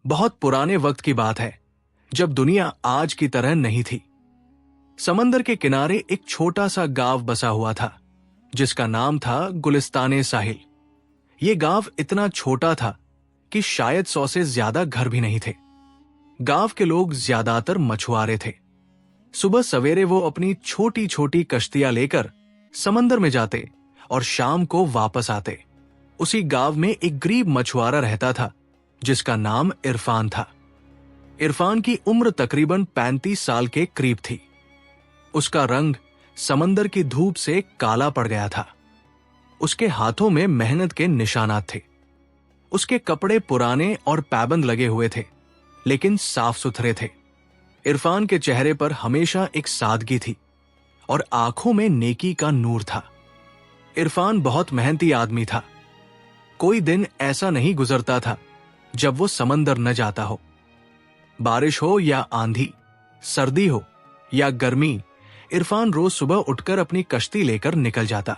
बहुत पुराने वक्त की बात है, जब दुनिया आज की तरह नहीं थी। समंदर के किनारे एक छोटा सा गांव बसा हुआ था, जिसका नाम था गुलिस्ताने साहिल। ये गांव इतना छोटा था कि शायद 100 से ज्यादा घर भी नहीं थे। गांव के लोग ज्यादातर मछुआरे थे। सुबह सवेरे वो अपनी छोटी छोटी कश्तियां लेकर समंदर में जाते और शाम को वापस आते। उसी गांव में एक गरीब मछुआरा रहता था, जिसका नाम इरफान था। इरफान की उम्र तकरीबन 35 साल के करीब थी। उसका रंग समंदर की धूप से काला पड़ गया था। उसके हाथों में मेहनत के निशानात थे। उसके कपड़े पुराने और पैबंद लगे हुए थे, लेकिन साफ सुथरे थे। इरफान के चेहरे पर हमेशा एक सादगी थी और आंखों में नेकी का नूर था। इरफान बहुत मेहनती आदमी था। कोई दिन ऐसा नहीं गुजरता था जब वो समंदर न जाता हो। बारिश हो या आंधी, सर्दी हो या गर्मी, इरफान रोज सुबह उठकर अपनी कश्ती लेकर निकल जाता।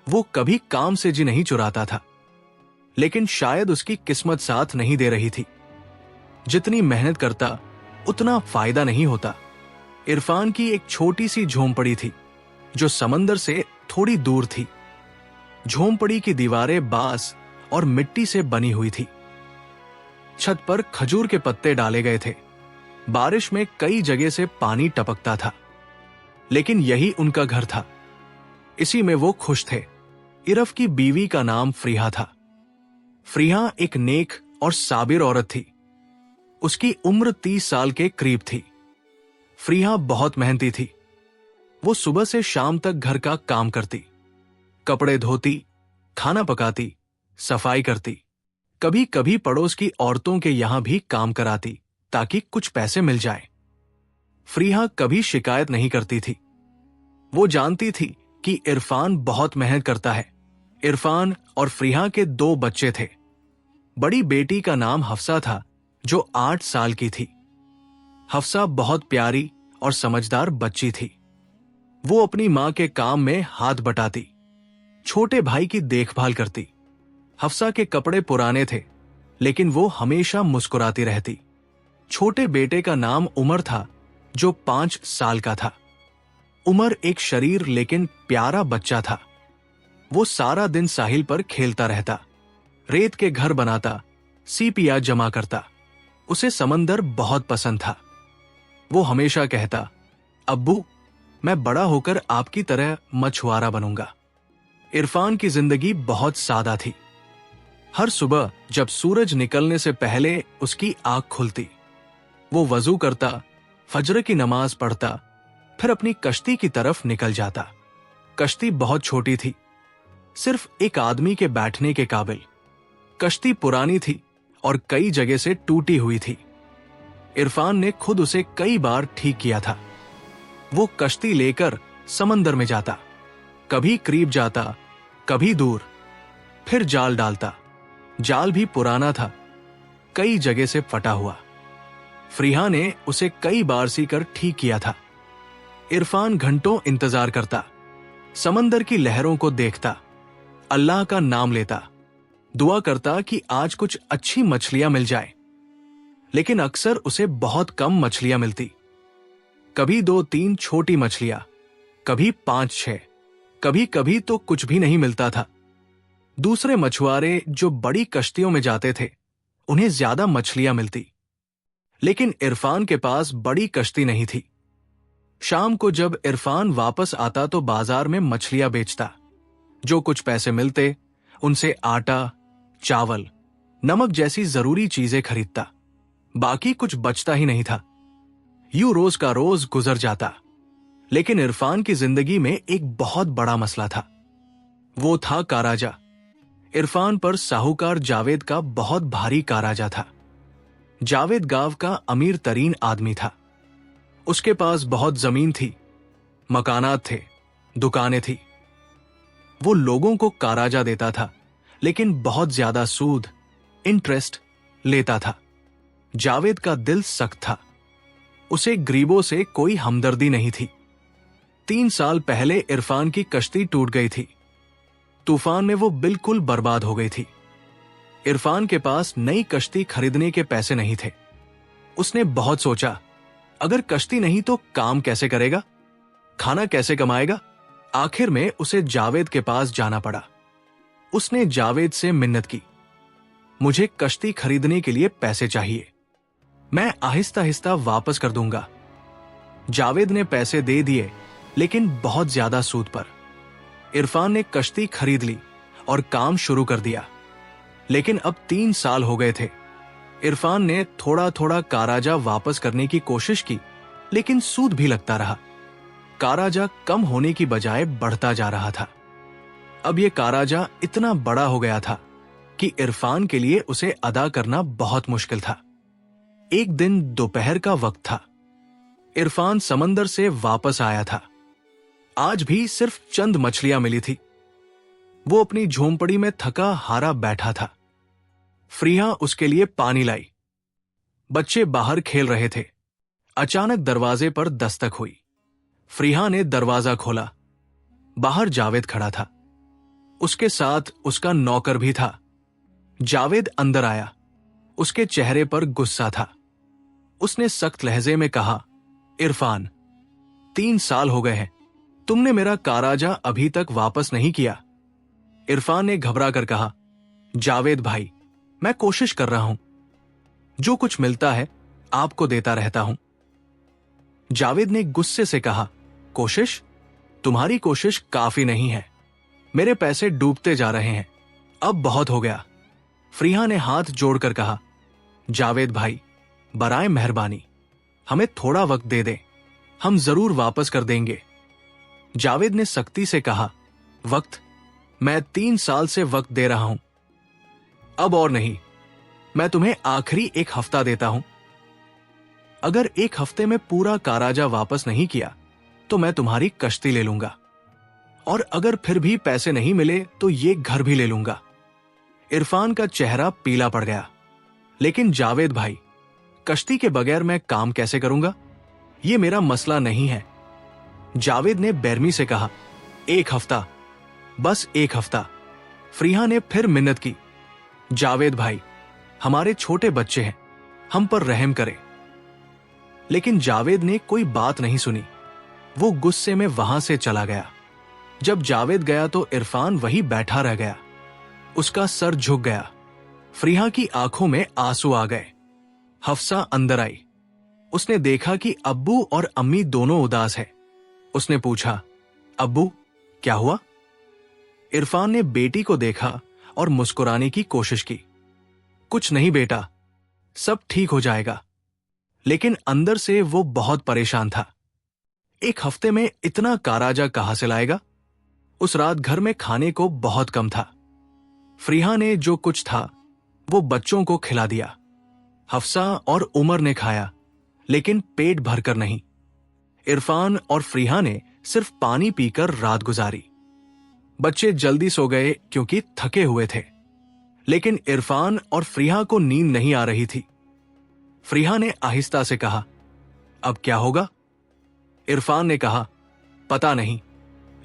वो कभी काम से जी नहीं चुराता था, लेकिन शायद उसकी किस्मत साथ नहीं दे रही थी। जितनी मेहनत करता उतना फायदा नहीं होता। इरफान की एक छोटी सी झोंपड़ी थी, जो समंदर से थोड़ी दूर थी। झोंपड़ी की दीवारें बांस और मिट्टी से बनी हुई थी। छत पर खजूर के पत्ते डाले गए थे। बारिश में कई जगह से पानी टपकता था, लेकिन यही उनका घर था। इसी में वो खुश थे। इरफ की बीवी का नाम फरीहा था। फरीहा एक नेक और साबिर औरत थी। उसकी उम्र 30 साल के करीब थी। फरीहा बहुत मेहनती थी। वो सुबह से शाम तक घर का काम करती, कपड़े धोती, खाना पकाती, सफाई करती। कभी कभी पड़ोस की औरतों के यहां भी काम कराती, ताकि कुछ पैसे मिल जाए। फरीहा कभी शिकायत नहीं करती थी। वो जानती थी कि इरफान बहुत मेहनत करता है। इरफान और फरीहा के 2 बच्चे थे। बड़ी बेटी का नाम हफ्सा था, जो 8 साल की थी। हफ्सा बहुत प्यारी और समझदार बच्ची थी। वो अपनी मां के काम में हाथ बटाती, छोटे भाई की देखभाल करती। हफ्सा के कपड़े पुराने थे, लेकिन वो हमेशा मुस्कुराती रहती। छोटे बेटे का नाम उमर था, जो 5 साल का था। उमर एक शरीर लेकिन प्यारा बच्चा था। वो सारा दिन साहिल पर खेलता रहता, रेत के घर बनाता, सीपिया जमा करता। उसे समंदर बहुत पसंद था। वो हमेशा कहता, अब्बू, मैं बड़ा होकर आपकी तरह मछुआरा बनूंगा। इरफान की जिंदगी बहुत सादा थी। हर सुबह जब सूरज निकलने से पहले उसकी आंख खुलती, वो वजू करता, फजर की नमाज पढ़ता, फिर अपनी कश्ती की तरफ निकल जाता। कश्ती बहुत छोटी थी, सिर्फ एक आदमी के बैठने के काबिल। कश्ती पुरानी थी और कई जगह से टूटी हुई थी। इरफान ने खुद उसे कई बार ठीक किया था। वो कश्ती लेकर समंदर में जाता, कभी करीब जाता, कभी दूर, फिर जाल डालता। जाल भी पुराना था, कई जगह से फटा हुआ। फरीहा ने उसे कई बार सीकर ठीक किया था। इरफान घंटों इंतजार करता, समंदर की लहरों को देखता, अल्लाह का नाम लेता, दुआ करता कि आज कुछ अच्छी मछलियां मिल जाए। लेकिन अक्सर उसे बहुत कम मछलियां मिलती। कभी 2-3 छोटी मछलियां, कभी 5-6, कभी कभी तो कुछ भी नहीं मिलता था। दूसरे मछुआरे जो बड़ी कश्तियों में जाते थे, उन्हें ज्यादा मछलियां मिलती, लेकिन इरफान के पास बड़ी कश्ती नहीं थी। शाम को जब इरफान वापस आता तो बाजार में मछलियां बेचता। जो कुछ पैसे मिलते, उनसे आटा, चावल, नमक जैसी जरूरी चीजें खरीदता। बाकी कुछ बचता ही नहीं था। यूं रोज का रोज गुजर जाता। लेकिन इरफान की जिंदगी में एक बहुत बड़ा मसला था। वो था काराजा। इरफान पर साहूकार जावेद का बहुत भारी काराजा था। जावेद गांव का अमीर तरीन आदमी था। उसके पास बहुत जमीन थी, मकानात थे, दुकानें थी। वो लोगों को काराजा देता था, लेकिन बहुत ज्यादा सूद, इंटरेस्ट लेता था। जावेद का दिल सख्त था। उसे गरीबों से कोई हमदर्दी नहीं थी। 3 साल पहले इरफान की कश्ती टूट गई थी। तूफान में वो बिल्कुल बर्बाद हो गई थी। इरफान के पास नई कश्ती खरीदने के पैसे नहीं थे। उसने बहुत सोचा, अगर कश्ती नहीं तो काम कैसे करेगा, खाना कैसे कमाएगा। आखिर में उसे जावेद के पास जाना पड़ा। उसने जावेद से मिन्नत की, मुझे कश्ती खरीदने के लिए पैसे चाहिए, मैं आहिस्ता आहिस्ता वापस कर दूंगा। जावेद ने पैसे दे दिए, लेकिन बहुत ज्यादा सूद पर। इरफान ने कश्ती खरीद ली और काम शुरू कर दिया। लेकिन अब 3 साल हो गए थे। इरफान ने थोड़ा थोड़ा काराजा वापस करने की कोशिश की, लेकिन सूद भी लगता रहा। काराजा कम होने की बजाय बढ़ता जा रहा था। अब यह काराजा इतना बड़ा हो गया था कि इरफान के लिए उसे अदा करना बहुत मुश्किल था। एक दिन दोपहर का वक्त था। इरफान समंदर से वापस आया था। आज भी सिर्फ चंद मछलियां मिली थी। वो अपनी झोंपड़ी में थका हारा बैठा था। फ्रीहा उसके लिए पानी लाई। बच्चे बाहर खेल रहे थे। अचानक दरवाजे पर दस्तक हुई। फ्रीहा ने दरवाजा खोला। बाहर जावेद खड़ा था। उसके साथ उसका नौकर भी था। जावेद अंदर आया। उसके चेहरे पर गुस्सा था। उसने सख्त लहजे में कहा, इरफान, 3 साल हो गए हैं, तुमने मेरा काराजा अभी तक वापस नहीं किया। इरफान ने घबरा कर कहा, जावेद भाई, मैं कोशिश कर रहा हूं, जो कुछ मिलता है आपको देता रहता हूं। जावेद ने गुस्से से कहा, कोशिश? तुम्हारी कोशिश काफी नहीं है। मेरे पैसे डूबते जा रहे हैं, अब बहुत हो गया। फ्रीहा ने हाथ जोड़कर कहा, जावेद भाई, बराए मेहरबानी हमें थोड़ा वक्त दे दे, हम जरूर वापस कर देंगे। जावेद ने सख्ती से कहा, वक्त? मैं 3 साल से वक्त दे रहा हूं, अब और नहीं। मैं तुम्हें आखिरी 1 हफ्ता देता हूं। अगर 1 हफ्ते में पूरा काराजा वापस नहीं किया तो मैं तुम्हारी कश्ती ले लूंगा, और अगर फिर भी पैसे नहीं मिले तो ये घर भी ले लूंगा। इरफान का चेहरा पीला पड़ गया। लेकिन जावेद भाई, कश्ती के बगैर मैं काम कैसे करूंगा? ये मेरा मसला नहीं है। जावेद ने बेरमी से कहा, 1 हफ्ता, बस 1 हफ्ता। फ्रीहा ने फिर मिन्नत की, जावेद भाई, हमारे छोटे बच्चे हैं, हम पर रहम करें। लेकिन जावेद ने कोई बात नहीं सुनी। वो गुस्से में वहां से चला गया। जब जावेद गया तो इरफान वही बैठा रह गया। उसका सर झुक गया। फ्रीहा की आंखों में आंसू आ गए। हफ्सा अंदर आई। उसने देखा कि अब्बू और अम्मी दोनों उदास है। उसने पूछा, अब्बू, क्या हुआ? इरफान ने बेटी को देखा और मुस्कुराने की कोशिश की। कुछ नहीं बेटा, सब ठीक हो जाएगा। लेकिन अंदर से वो बहुत परेशान था। 1 हफ्ते में इतना काराजा कहां से लाएगा? उस रात घर में खाने को बहुत कम था। फ्रीहा ने जो कुछ था वो बच्चों को खिला दिया। हफ्सा और उमर ने खाया, लेकिन पेट भरकर नहीं। इरफान और फ्रीहा ने सिर्फ पानी पीकर रात गुजारी। बच्चे जल्दी सो गए क्योंकि थके हुए थे। लेकिन इरफान और फ्रीहा को नींद नहीं आ रही थी। फ्रीहा ने आहिस्ता से कहा, अब क्या होगा? इरफान ने कहा, पता नहीं,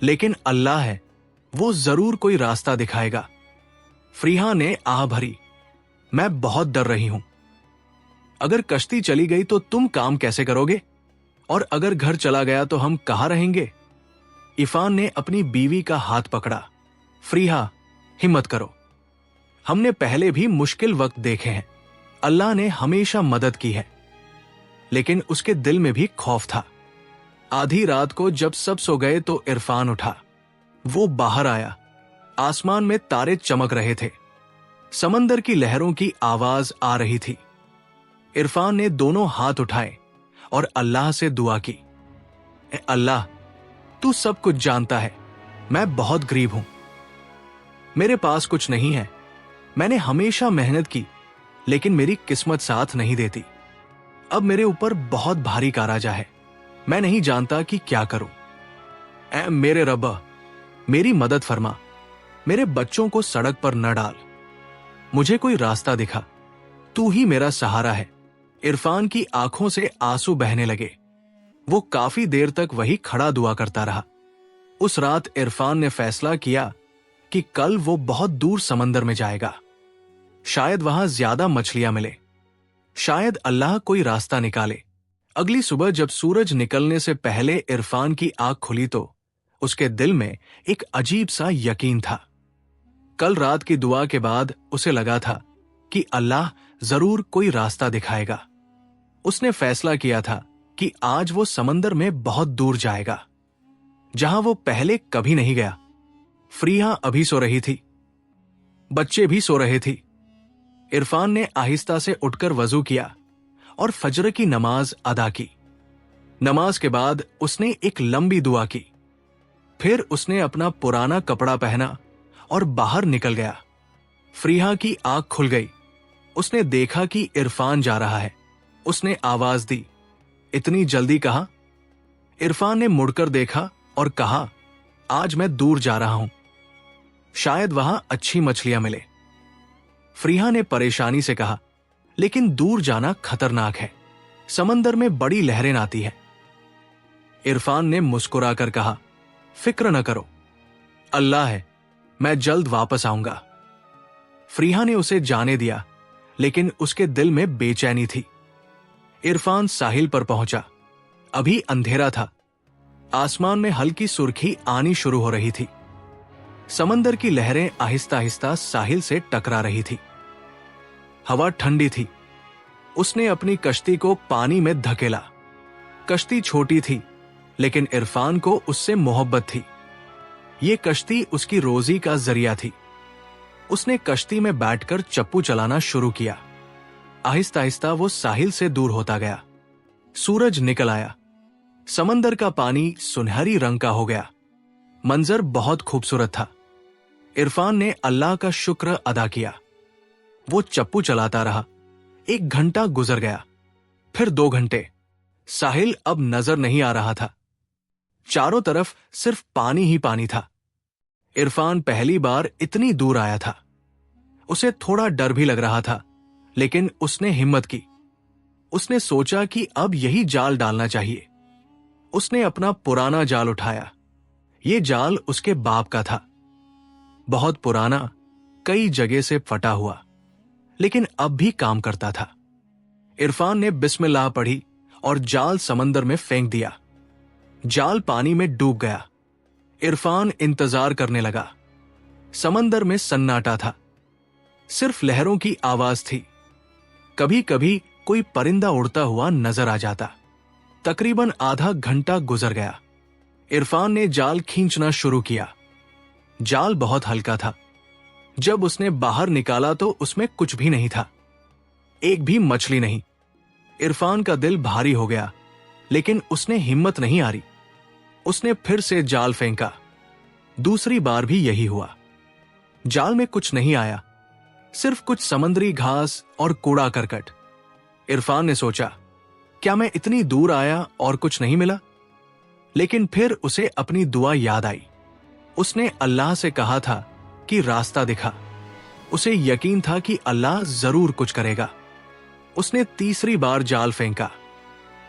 लेकिन अल्लाह है, वो जरूर कोई रास्ता दिखाएगा। फ्रीहा ने आह भरी, मैं बहुत डर रही हूं। अगर कश्ती चली गई तो तुम काम कैसे करोगे? और अगर घर चला गया तो हम कहां रहेंगे? इरफान ने अपनी बीवी का हाथ पकड़ा। फ्रीहा, हिम्मत करो, हमने पहले भी मुश्किल वक्त देखे हैं, अल्लाह ने हमेशा मदद की है। लेकिन उसके दिल में भी खौफ था। आधी रात को जब सब सो गए तो इरफान उठा। वो बाहर आया। आसमान में तारे चमक रहे थे। समंदर की लहरों की आवाज आ रही थी। इरफान ने दोनों हाथ उठाए और अल्लाह से दुआ की, अल्लाह, तू सब कुछ जानता है, मैं बहुत गरीब हूं, मेरे पास कुछ नहीं है, मैंने हमेशा मेहनत की, लेकिन मेरी किस्मत साथ नहीं देती। अब मेरे ऊपर बहुत भारी काराजा है, मैं नहीं जानता कि क्या करूं। ऐ मेरे रब्बा, मेरी मदद फरमा, मेरे बच्चों को सड़क पर न डाल, मुझे कोई रास्ता दिखा, तू ही मेरा सहारा है। इरफान की आंखों से आंसू बहने लगे। वो काफी देर तक वही खड़ा दुआ करता रहा। उस रात इरफान ने फैसला किया कि कल वो बहुत दूर समंदर में जाएगा। शायद वहां ज्यादा मछलियां मिले, शायद अल्लाह कोई रास्ता निकाले। अगली सुबह जब सूरज निकलने से पहले इरफान की आंख खुली तो उसके दिल में एक अजीब सा यकीन था। कल रात की दुआ के बाद उसे लगा था कि अल्लाह जरूर कोई रास्ता दिखाएगा। उसने फैसला किया था कि आज वो समंदर में बहुत दूर जाएगा, जहां वो पहले कभी नहीं गया। फ्रीहा अभी सो रही थी, बच्चे भी सो रहे थे। इरफान ने आहिस्ता से उठकर वजू किया और फजर की नमाज अदा की। नमाज के बाद उसने एक लंबी दुआ की। फिर उसने अपना पुराना कपड़ा पहना और बाहर निकल गया। फ्रीहा की आंख खुल गई। उसने देखा कि इरफान जा रहा है। उसने आवाज दी, इतनी जल्दी कहा? इरफान ने मुड़कर देखा और कहा, आज मैं दूर जा रहा हूं, शायद वहां अच्छी मछलियां मिले। फ्रीहा ने परेशानी से कहा, लेकिन दूर जाना खतरनाक है, समंदर में बड़ी लहरें आती है। इरफान ने मुस्कुराकर कहा, फिक्र न करो, अल्लाह है, मैं जल्द वापस आऊंगा। फ्रीहा ने उसे जाने दिया, लेकिन उसके दिल में बेचैनी थी। इरफान साहिल पर पहुंचा। अभी अंधेरा था। आसमान में हल्की सुर्खी आनी शुरू हो रही थी। समंदर की लहरें आहिस्ता आहिस्ता साहिल से टकरा रही थी। हवा ठंडी थी। उसने अपनी कश्ती को पानी में धकेला। कश्ती छोटी थी, लेकिन इरफान को उससे मोहब्बत थी। ये कश्ती उसकी रोजी का जरिया थी। उसने कश्ती में बैठकर चप्पू चलाना शुरू किया। आहिस्ता आहिस्ता वो साहिल से दूर होता गया। सूरज निकल आया। समंदर का पानी सुनहरी रंग का हो गया। मंजर बहुत खूबसूरत था। इरफान ने अल्लाह का शुक्र अदा किया। वो चप्पू चलाता रहा। 1 घंटा गुजर गया, फिर 2 घंटे। साहिल अब नजर नहीं आ रहा था। चारों तरफ सिर्फ पानी ही पानी था। इरफान पहली बार इतनी दूर आया था। उसे थोड़ा डर भी लग रहा था, लेकिन उसने हिम्मत की। उसने सोचा कि अब यही जाल डालना चाहिए। उसने अपना पुराना जाल उठाया। ये जाल उसके बाप का था, बहुत पुराना, कई जगह से फटा हुआ, लेकिन अब भी काम करता था। इरफान ने बिस्मिल्लाह पढ़ी और जाल समंदर में फेंक दिया। जाल पानी में डूब गया। इरफान इंतजार करने लगा। समंदर में सन्नाटा था। सिर्फ लहरों की आवाज थी। कभी कभी कोई परिंदा उड़ता हुआ नजर आ जाता। तकरीबन आधा घंटा गुजर गया। इरफान ने जाल खींचना शुरू किया। जाल बहुत हल्का था। जब उसने बाहर निकाला तो उसमें कुछ भी नहीं था, एक भी मछली नहीं। इरफान का दिल भारी हो गया, लेकिन उसने हिम्मत नहीं हारी। उसने फिर से जाल फेंका। दूसरी बार भी यही हुआ। जाल में कुछ नहीं आया, सिर्फ कुछ समुद्री घास और कूड़ा करकट। इरफान ने सोचा, क्या मैं इतनी दूर आया और कुछ नहीं मिला? लेकिन फिर उसे अपनी दुआ याद आई। उसने अल्लाह से कहा था कि रास्ता दिखा। उसे यकीन था कि अल्लाह जरूर कुछ करेगा। उसने तीसरी बार जाल फेंका।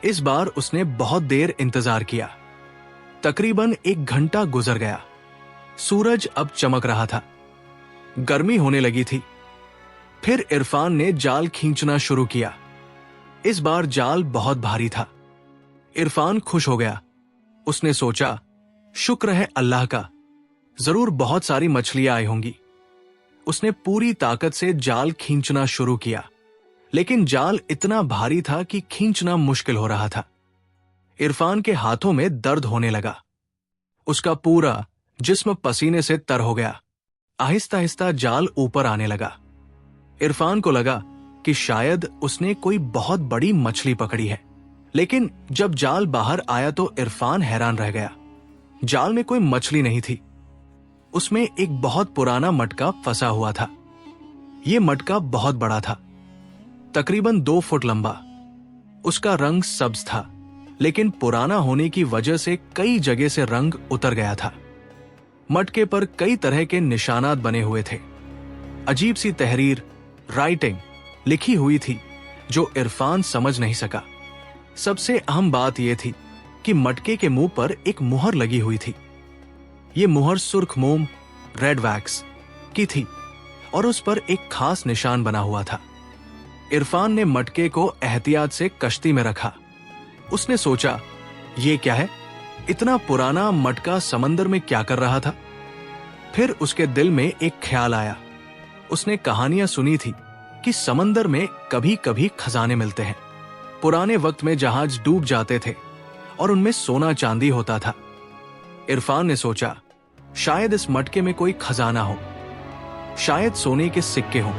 इस बार उसने बहुत देर इंतजार किया। तकरीबन 1 घंटा गुजर गया। सूरज अब चमक रहा था। गर्मी होने लगी थी। फिर इरफान ने जाल खींचना शुरू किया। इस बार जाल बहुत भारी था। इरफान खुश हो गया। उसने सोचा, शुक्र है अल्लाह का, जरूर बहुत सारी मछलियां आई होंगी। उसने पूरी ताकत से जाल खींचना शुरू किया, लेकिन जाल इतना भारी था कि खींचना मुश्किल हो रहा था। इरफान के हाथों में दर्द होने लगा। उसका पूरा जिस्म पसीने से तर हो गया। आहिस्ता आहिस्ता जाल ऊपर आने लगा। इरफान को लगा कि शायद उसने कोई बहुत बड़ी मछली पकड़ी है, लेकिन जब जाल बाहर आया तो इरफान हैरान रह गया। जाल में कोई मछली नहीं थी। उसमें एक बहुत पुराना मटका फंसा हुआ था। यह मटका बहुत बड़ा था, तकरीबन 2 फुट लंबा। उसका रंग सब्ज था, लेकिन पुराना होने की वजह से कई जगह से रंग उतर गया था। मटके पर कई तरह के निशानात बने हुए थे। अजीब सी तहरीर, राइटिंग लिखी हुई थी जो इरफान समझ नहीं सका। सबसे अहम बात यह थी कि मटके के मुंह पर एक मुहर लगी हुई थी। यह मुहर सुर्ख मोम, रेड वैक्स की थी और उस पर एक खास निशान बना हुआ था। इरफान ने मटके को एहतियात से कश्ती में रखा। उसने सोचा, ये क्या है? इतना पुराना मटका समंदर में क्या कर रहा था? फिर उसके दिल में एक ख्याल आया। उसने कहानियां सुनी थी कि समंदर में कभी कभी खजाने मिलते हैं। पुराने वक्त में जहाज डूब जाते थे और उनमें सोना चांदी होता था। इरफान ने सोचा, शायद इस मटके में कोई खजाना हो, शायद सोने के सिक्के हों।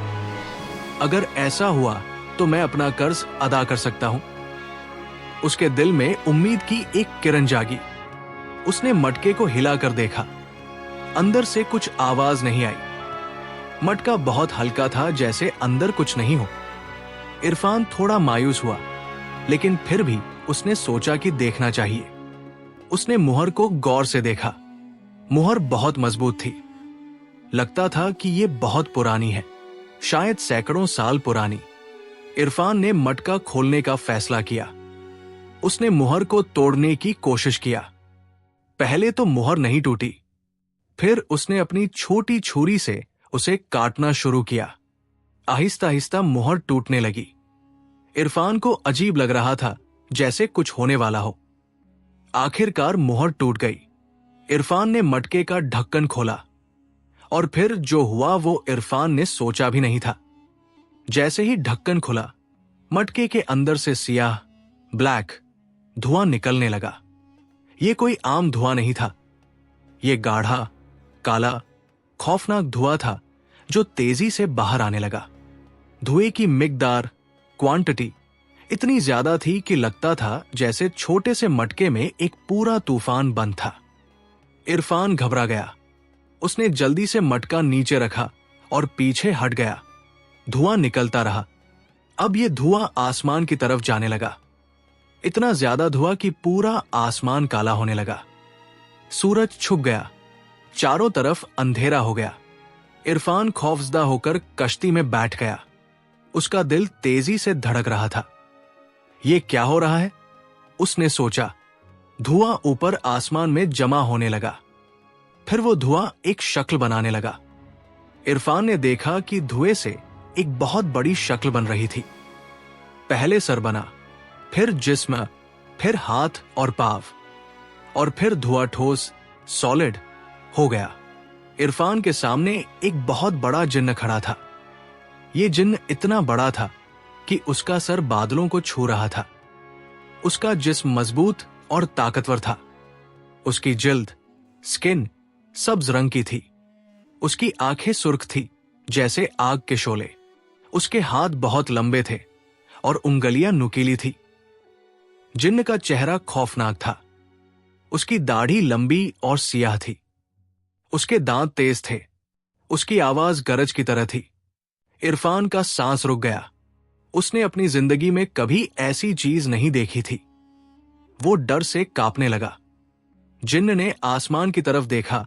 अगर ऐसा हुआ तो मैं अपना कर्ज अदा कर सकता हूं। उसके दिल में उम्मीद की एक किरण जागी। उसने मटके को हिलाकर देखा। अंदर से कुछ आवाज नहीं आई। मटका बहुत हल्का था, जैसे अंदर कुछ नहीं हो। इरफान थोड़ा मायूस हुआ, लेकिन फिर भी उसने सोचा कि देखना चाहिए। उसने मुहर को गौर से देखा। मुहर बहुत मजबूत थी। लगता था कि ये बहुत पुरानी है, शायद सैकड़ों साल पुरानी। इरफान ने मटका खोलने का फैसला किया। उसने मुहर को तोड़ने की कोशिश किया। पहले तो मुहर नहीं टूटी। फिर उसने अपनी छोटी छुरी से उसे काटना शुरू किया। आहिस्ता आहिस्ता मुहर टूटने लगी। इरफान को अजीब लग रहा था, जैसे कुछ होने वाला हो। आखिरकार मुहर टूट गई। इरफान ने मटके का ढक्कन खोला और फिर जो हुआ वो इरफान ने सोचा भी नहीं था। जैसे ही ढक्कन खुला, मटके के अंदर से सियाह ब्लैक धुआं निकलने लगा। ये कोई आम धुआं नहीं था। ये गाढ़ा काला खौफनाक धुआं था जो तेजी से बाहर आने लगा। धुएं की मिकदार क्वांटिटी इतनी ज्यादा थी कि लगता था जैसे छोटे से मटके में एक पूरा तूफान बंद था। इरफान घबरा गया। उसने जल्दी से मटका नीचे रखा और पीछे हट गया। धुआं निकलता रहा। अब यह धुआं आसमान की तरफ जाने लगा। इतना ज्यादा धुआं कि पूरा आसमान काला होने लगा। सूरज छुप गया। चारों तरफ अंधेरा हो गया। इरफान खौफजदा होकर कश्ती में बैठ गया। उसका दिल तेजी से धड़क रहा था। यह क्या हो रहा है? उसने सोचा। धुआं ऊपर आसमान में जमा होने लगा। फिर वो धुआं एक शक्ल बनाने लगा। इरफान ने देखा कि धुएं से एक बहुत बड़ी शक्ल बन रही थी। पहले सर बना, फिर जिस्म, फिर हाथ और पांव, और फिर धुआं ठोस सॉलिड हो गया। इरफान के सामने एक बहुत बड़ा जिन्न खड़ा था। यह जिन्न इतना बड़ा था कि उसका सर बादलों को छू रहा था। उसका जिस्म मजबूत और ताकतवर था। उसकी जिल्द स्किन सब्ज रंग की थी। उसकी आंखें सुर्ख थी जैसे आग के शोले। उसके हाथ बहुत लंबे थे और उंगलियां नुकीली थी। जिन्न का चेहरा खौफनाक था। उसकी दाढ़ी लंबी और सियाह थी। उसके दांत तेज थे। उसकी आवाज गरज की तरह थी। इरफान का सांस रुक गया। उसने अपनी जिंदगी में कभी ऐसी चीज नहीं देखी थी। वो डर से कांपने लगा। जिन्न ने आसमान की तरफ देखा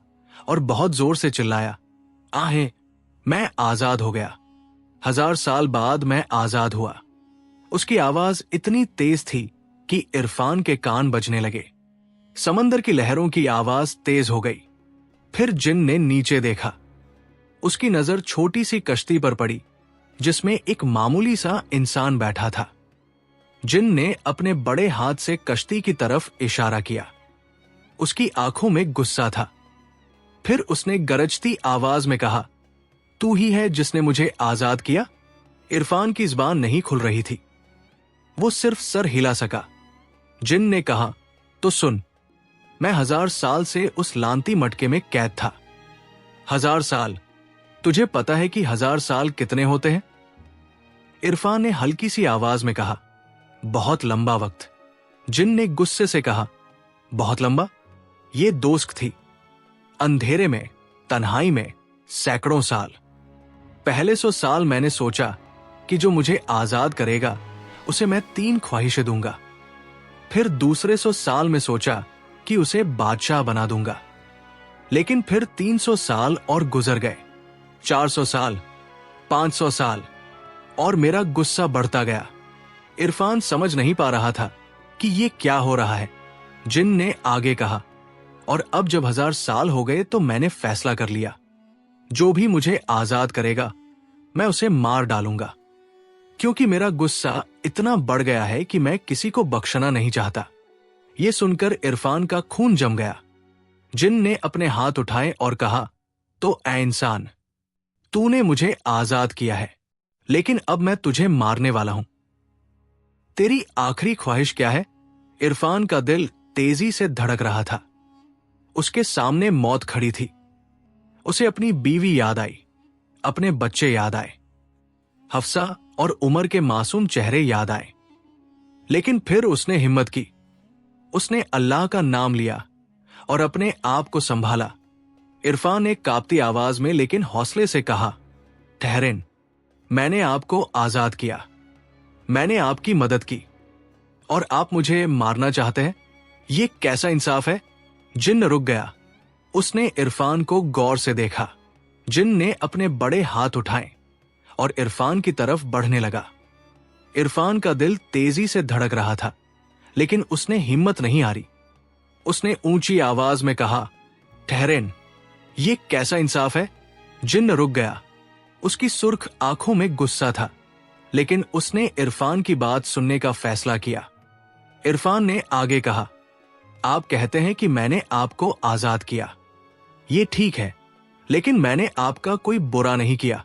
और बहुत जोर से चिल्लाया, आहें, मैं आजाद हो गया। 1000 साल बाद मैं आजाद हुआ। उसकी आवाज इतनी तेज थी कि इरफान के कान बजने लगे। समंदर की लहरों की आवाज तेज हो गई। फिर जिन्न ने नीचे देखा। उसकी नजर छोटी सी कश्ती पर पड़ी जिसमें एक मामूली सा इंसान बैठा था। जिन्न ने अपने बड़े हाथ से कश्ती की तरफ इशारा किया। उसकी आंखों में गुस्सा था। फिर उसने गरजती आवाज में कहा, तू ही है जिसने मुझे आजाद किया? इरफान की जुबान नहीं खुल रही थी। वो सिर्फ सर हिला सका। जिन्न ने कहा, तो सुन, मैं 1000 साल से उस लांती मटके में कैद था। 1000 साल। तुझे पता है कि 1000 साल कितने होते हैं? इरफान ने हल्की सी आवाज में कहा, बहुत लंबा वक्त। जिन्न ने गुस्से से कहा, बहुत लंबा? ये दोस्त थी। अंधेरे में, तन्हाई में, सैकड़ों साल। पहले 100 साल मैंने सोचा कि जो मुझे आजाद करेगा उसे मैं 3 ख्वाहिशें दूंगा। फिर दूसरे 100 साल में सोचा कि उसे बादशाह बना दूंगा। लेकिन फिर 300 साल और गुजर गए, 400 साल, 500 साल, और मेरा गुस्सा बढ़ता गया। इरफान समझ नहीं पा रहा था कि ये क्या हो रहा है। जिन्न ने आगे कहा, और अब जब 1000 साल हो गए तो मैंने फैसला कर लिया। जो भी मुझे आजाद करेगा मैं उसे मार डालूंगा, क्योंकि मेरा गुस्सा इतना बढ़ गया है कि मैं किसी को बख्शना नहीं चाहता। यह सुनकर इरफान का खून जम गया। जिन ने अपने हाथ उठाए और कहा, तो ऐ इंसान, तूने मुझे आजाद किया है, लेकिन अब मैं तुझे मारने वाला हूं। तेरी आखिरी ख्वाहिश क्या है? इरफान का दिल तेजी से धड़क रहा था। उसके सामने मौत खड़ी थी। उसे अपनी बीवी याद आई, अपने बच्चे याद आए, हफ्सा और उमर के मासूम चेहरे याद आए। लेकिन फिर उसने हिम्मत की। उसने अल्लाह का नाम लिया और अपने आप को संभाला। इरफान ने कांपती आवाज में लेकिन हौसले से कहा, ठहरें, मैंने आपको आजाद किया, मैंने आपकी मदद की, और आप मुझे मारना चाहते हैं? ये कैसा इंसाफ है? जिन्न रुक गया। उसने इरफान को गौर से देखा। जिन्न ने अपने बड़े हाथ उठाए और इरफान की तरफ बढ़ने लगा। इरफान का दिल तेजी से धड़क रहा था, लेकिन उसने हिम्मत नहीं हारी। उसने ऊंची आवाज में कहा, ठहरें, ये कैसा इंसाफ है? जिन्न रुक गया। उसकी सुर्ख आंखों में गुस्सा था, लेकिन उसने इरफान की बात सुनने का फैसला किया। इरफान ने आगे कहा, आप कहते हैं कि मैंने आपको आजाद किया। ये ठीक है, लेकिन मैंने आपका कोई बुरा नहीं किया।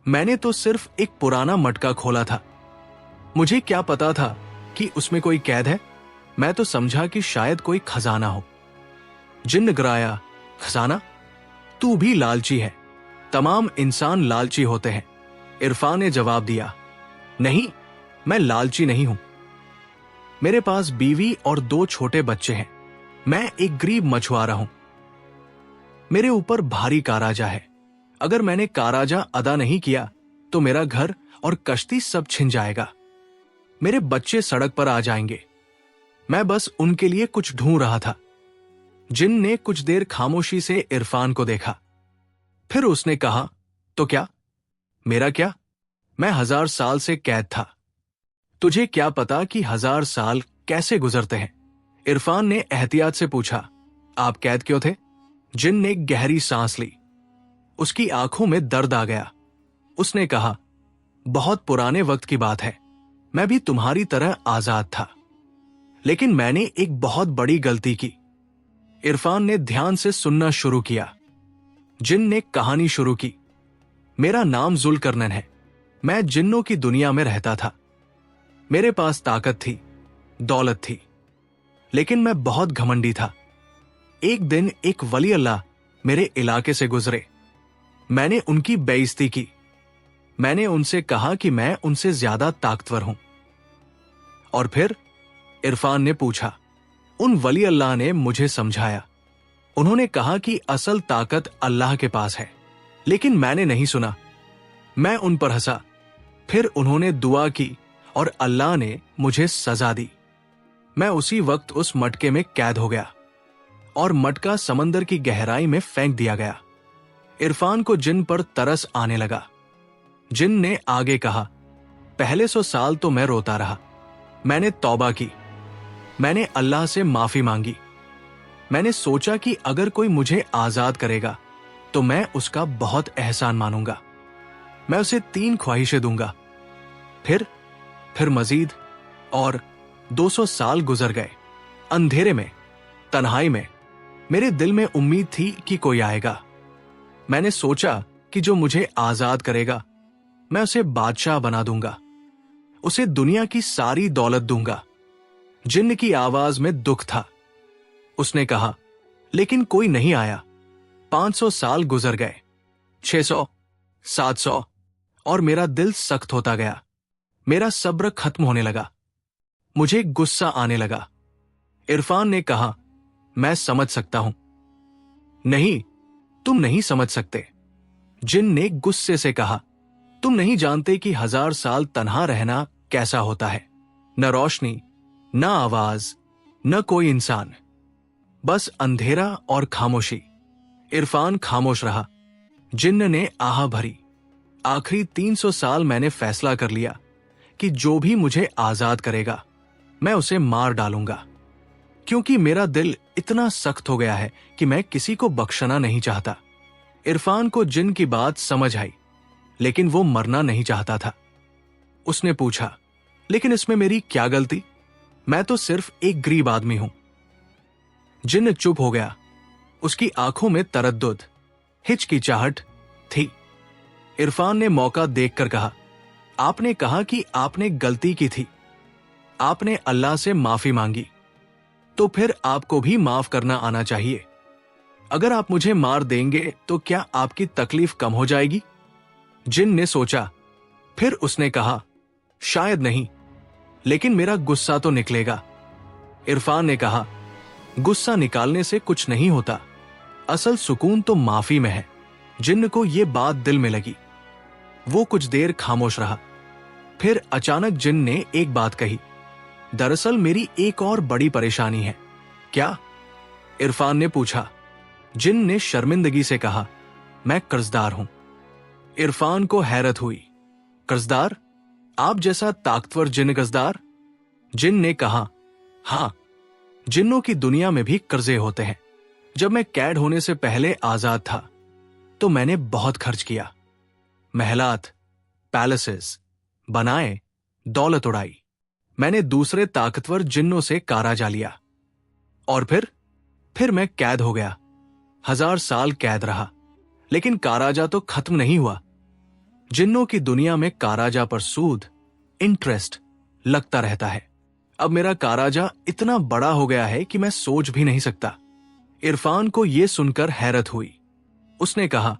मैंने तो सिर्फ एक पुराना मटका खोला था। मुझे क्या पता था कि उसमें कोई कैद है? मैं तो समझा कि शायद कोई खजाना हो। जिन्न गिराया, खजाना? तू भी लालची है। तमाम इंसान लालची होते हैं। इरफान ने जवाब दिया, नहीं, मैं लालची नहीं हूं। मेरे पास बीवी और 2 छोटे बच्चे हैं। मैं एक गरीब मछुआरा हूं। मेरे ऊपर भारी काराजा है। अगर मैंने काराजा अदा नहीं किया तो मेरा घर और कश्ती सब छिन जाएगा। मेरे बच्चे सड़क पर आ जाएंगे। मैं बस उनके लिए कुछ ढूंढ रहा था। जिन ने कुछ देर खामोशी से इरफान को देखा। फिर उसने कहा, तो क्या? मेरा क्या? मैं 1000 साल से कैद था। तुझे क्या पता कि 1000 साल कैसे गुजरते हैं? इरफान ने एहतियात से पूछा, आप कैद क्यों थे? जिन ने गहरी सांस ली। उसकी आंखों में दर्द आ गया। उसने कहा, बहुत पुराने वक्त की बात है। मैं भी तुम्हारी तरह आजाद था, लेकिन मैंने एक बहुत बड़ी गलती की। इरफान ने ध्यान से सुनना शुरू किया। जिन ने कहानी शुरू की। मेरा नाम जुल्करनैन है। मैं जिन्नों की दुनिया में रहता था। मेरे पास ताकत थी, दौलत थी, लेकिन मैं बहुत घमंडी था। एक दिन एक वली अल्लाह मेरे इलाके से गुजरे। मैंने उनकी बेइज्जती की। मैंने उनसे कहा कि मैं उनसे ज्यादा ताकतवर हूं। और फिर? इरफान ने पूछा। उन वली अल्लाह ने मुझे समझाया। उन्होंने कहा कि असल ताकत अल्लाह के पास है, लेकिन मैंने नहीं सुना। मैं उन पर हंसा। फिर उन्होंने दुआ की और अल्लाह ने मुझे सजा दी। मैं उसी वक्त उस मटके में कैद हो गया और मटका समंदर की गहराई में फेंक दिया गया। इरफान को जिन पर तरस आने लगा। जिन ने आगे कहा, पहले 100 साल तो मैं रोता रहा। मैंने तौबा की। मैंने अल्लाह से माफी मांगी। मैंने सोचा कि अगर कोई मुझे आजाद करेगा तो मैं उसका बहुत एहसान मानूंगा। मैं उसे 3 ख्वाहिशें दूंगा। फिर मजीद, और 200 साल गुजर गए। अंधेरे में, तन्हाई में, मेरे दिल में उम्मीद थी कि कोई आएगा। मैंने सोचा कि जो मुझे आजाद करेगा मैं उसे बादशाह बना दूंगा, उसे दुनिया की सारी दौलत दूंगा। जिन्न की आवाज में दुख था। उसने कहा, लेकिन कोई नहीं आया। 500 साल गुजर गए, 600, 700, और मेरा दिल सख्त होता गया। मेरा सब्र खत्म होने लगा। मुझे गुस्सा आने लगा। इरफान ने कहा, मैं समझ सकता हूं। नहीं, तुम नहीं समझ सकते। जिन ने गुस्से से कहा, तुम नहीं जानते कि 1000 साल तन्हा रहना कैसा होता है। न रोशनी, न आवाज, न कोई इंसान, बस अंधेरा और खामोशी। इरफान खामोश रहा। जिन्न ने आह भरी। आखिरी 300 साल मैंने फैसला कर लिया कि जो भी मुझे आजाद करेगा मैं उसे मार डालूंगा, क्योंकि मेरा दिल इतना सख्त हो गया है कि मैं किसी को बख्शना नहीं चाहता। इरफान को जिन की बात समझ आई, लेकिन वो मरना नहीं चाहता था। उसने पूछा, लेकिन इसमें मेरी क्या गलती? मैं तो सिर्फ एक गरीब आदमी हूं। जिन चुप हो गया। उसकी आंखों में तरद्दुद, हिचकिचाहट थी। इरफान ने मौका देखकर कहा, आपने कहा कि आपने गलती की थी, आपने अल्लाह से माफी मांगी, तो फिर आपको भी माफ करना आना चाहिए। अगर आप मुझे मार देंगे तो क्या आपकी तकलीफ कम हो जाएगी? जिन ने सोचा, फिर उसने कहा, शायद नहीं, लेकिन मेरा गुस्सा तो निकलेगा। इरफान ने कहा, गुस्सा निकालने से कुछ नहीं होता, असल सुकून तो माफी में है। जिन्न को यह बात दिल में लगी। वो कुछ देर खामोश रहा। फिर अचानक जिन ने एक बात कही, दरअसल मेरी एक और बड़ी परेशानी है। क्या? इरफान ने पूछा। जिन ने शर्मिंदगी से कहा, मैं कर्जदार हूं। इरफान को हैरत हुई। कर्जदार? आप जैसा ताकतवर जिन कर्जदार? जिन ने कहा, हां, जिन्नों की दुनिया में भी कर्जे होते हैं। जब मैं कैद होने से पहले आजाद था तो मैंने बहुत खर्च किया, महलात, पैलेसेस बनाए, दौलत उड़ाई। मैंने दूसरे ताकतवर जिन्नों से काराजा लिया और फिर मैं कैद हो गया। 1000 साल कैद रहा, लेकिन काराजा तो खत्म नहीं हुआ। जिन्नों की दुनिया में काराजा पर सूद, इंटरेस्ट लगता रहता है। अब मेरा काराजा इतना बड़ा हो गया है कि मैं सोच भी नहीं सकता। इरफान को यह सुनकर हैरत हुई। उसने कहा,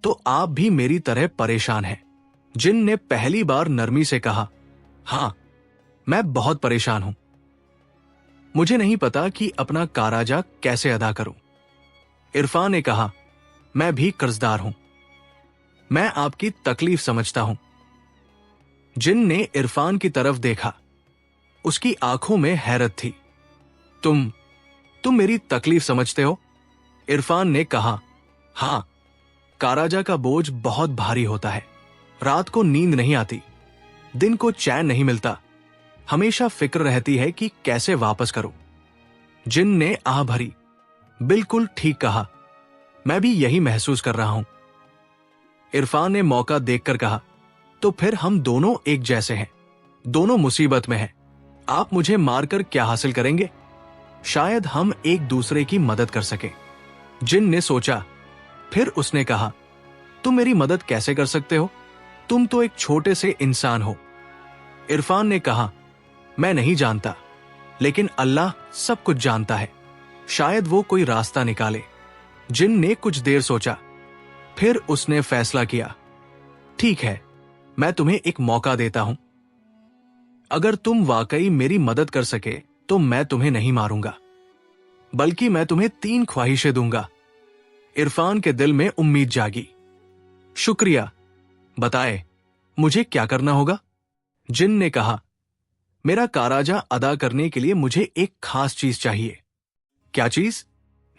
तो आप भी मेरी तरह परेशान हैं? जिन ने पहली बार नरमी से कहा, हां, मैं बहुत परेशान हूं। मुझे नहीं पता कि अपना काराजा कैसे अदा करूं। इरफान ने कहा, मैं भी कर्जदार हूं, मैं आपकी तकलीफ समझता हूं। जिन ने इरफान की तरफ देखा। उसकी आंखों में हैरत थी। तुम मेरी तकलीफ समझते हो? इरफान ने कहा, हां, काराजा का बोझ बहुत भारी होता है। रात को नींद नहीं आती, दिन को चैन नहीं मिलता, हमेशा फिक्र रहती है कि कैसे वापस करूं। जिन ने आह भरी। बिल्कुल ठीक कहा, मैं भी यही महसूस कर रहा हूं। इरफान ने मौका देखकर कहा, तो फिर हम दोनों एक जैसे हैं, दोनों मुसीबत में हैं। आप मुझे मारकर क्या हासिल करेंगे? शायद हम एक दूसरे की मदद कर सके। जिन ने सोचा, फिर उसने कहा, तुम मेरी मदद कैसे कर सकते हो? तुम तो एक छोटे से इंसान हो। इरफान ने कहा, मैं नहीं जानता, लेकिन अल्लाह सब कुछ जानता है। शायद वो कोई रास्ता निकाले। जिन ने कुछ देर सोचा, फिर उसने फैसला किया, ठीक है, मैं तुम्हें एक मौका देता हूं। अगर तुम वाकई मेरी मदद कर सके तो मैं तुम्हें नहीं मारूंगा, बल्कि मैं तुम्हें 3 ख्वाहिशें दूंगा। इरफान के दिल में उम्मीद जागी। शुक्रिया, बताए मुझे क्या करना होगा? जिन ने कहा, मेरा काराजा अदा करने के लिए मुझे एक खास चीज चाहिए। क्या चीज?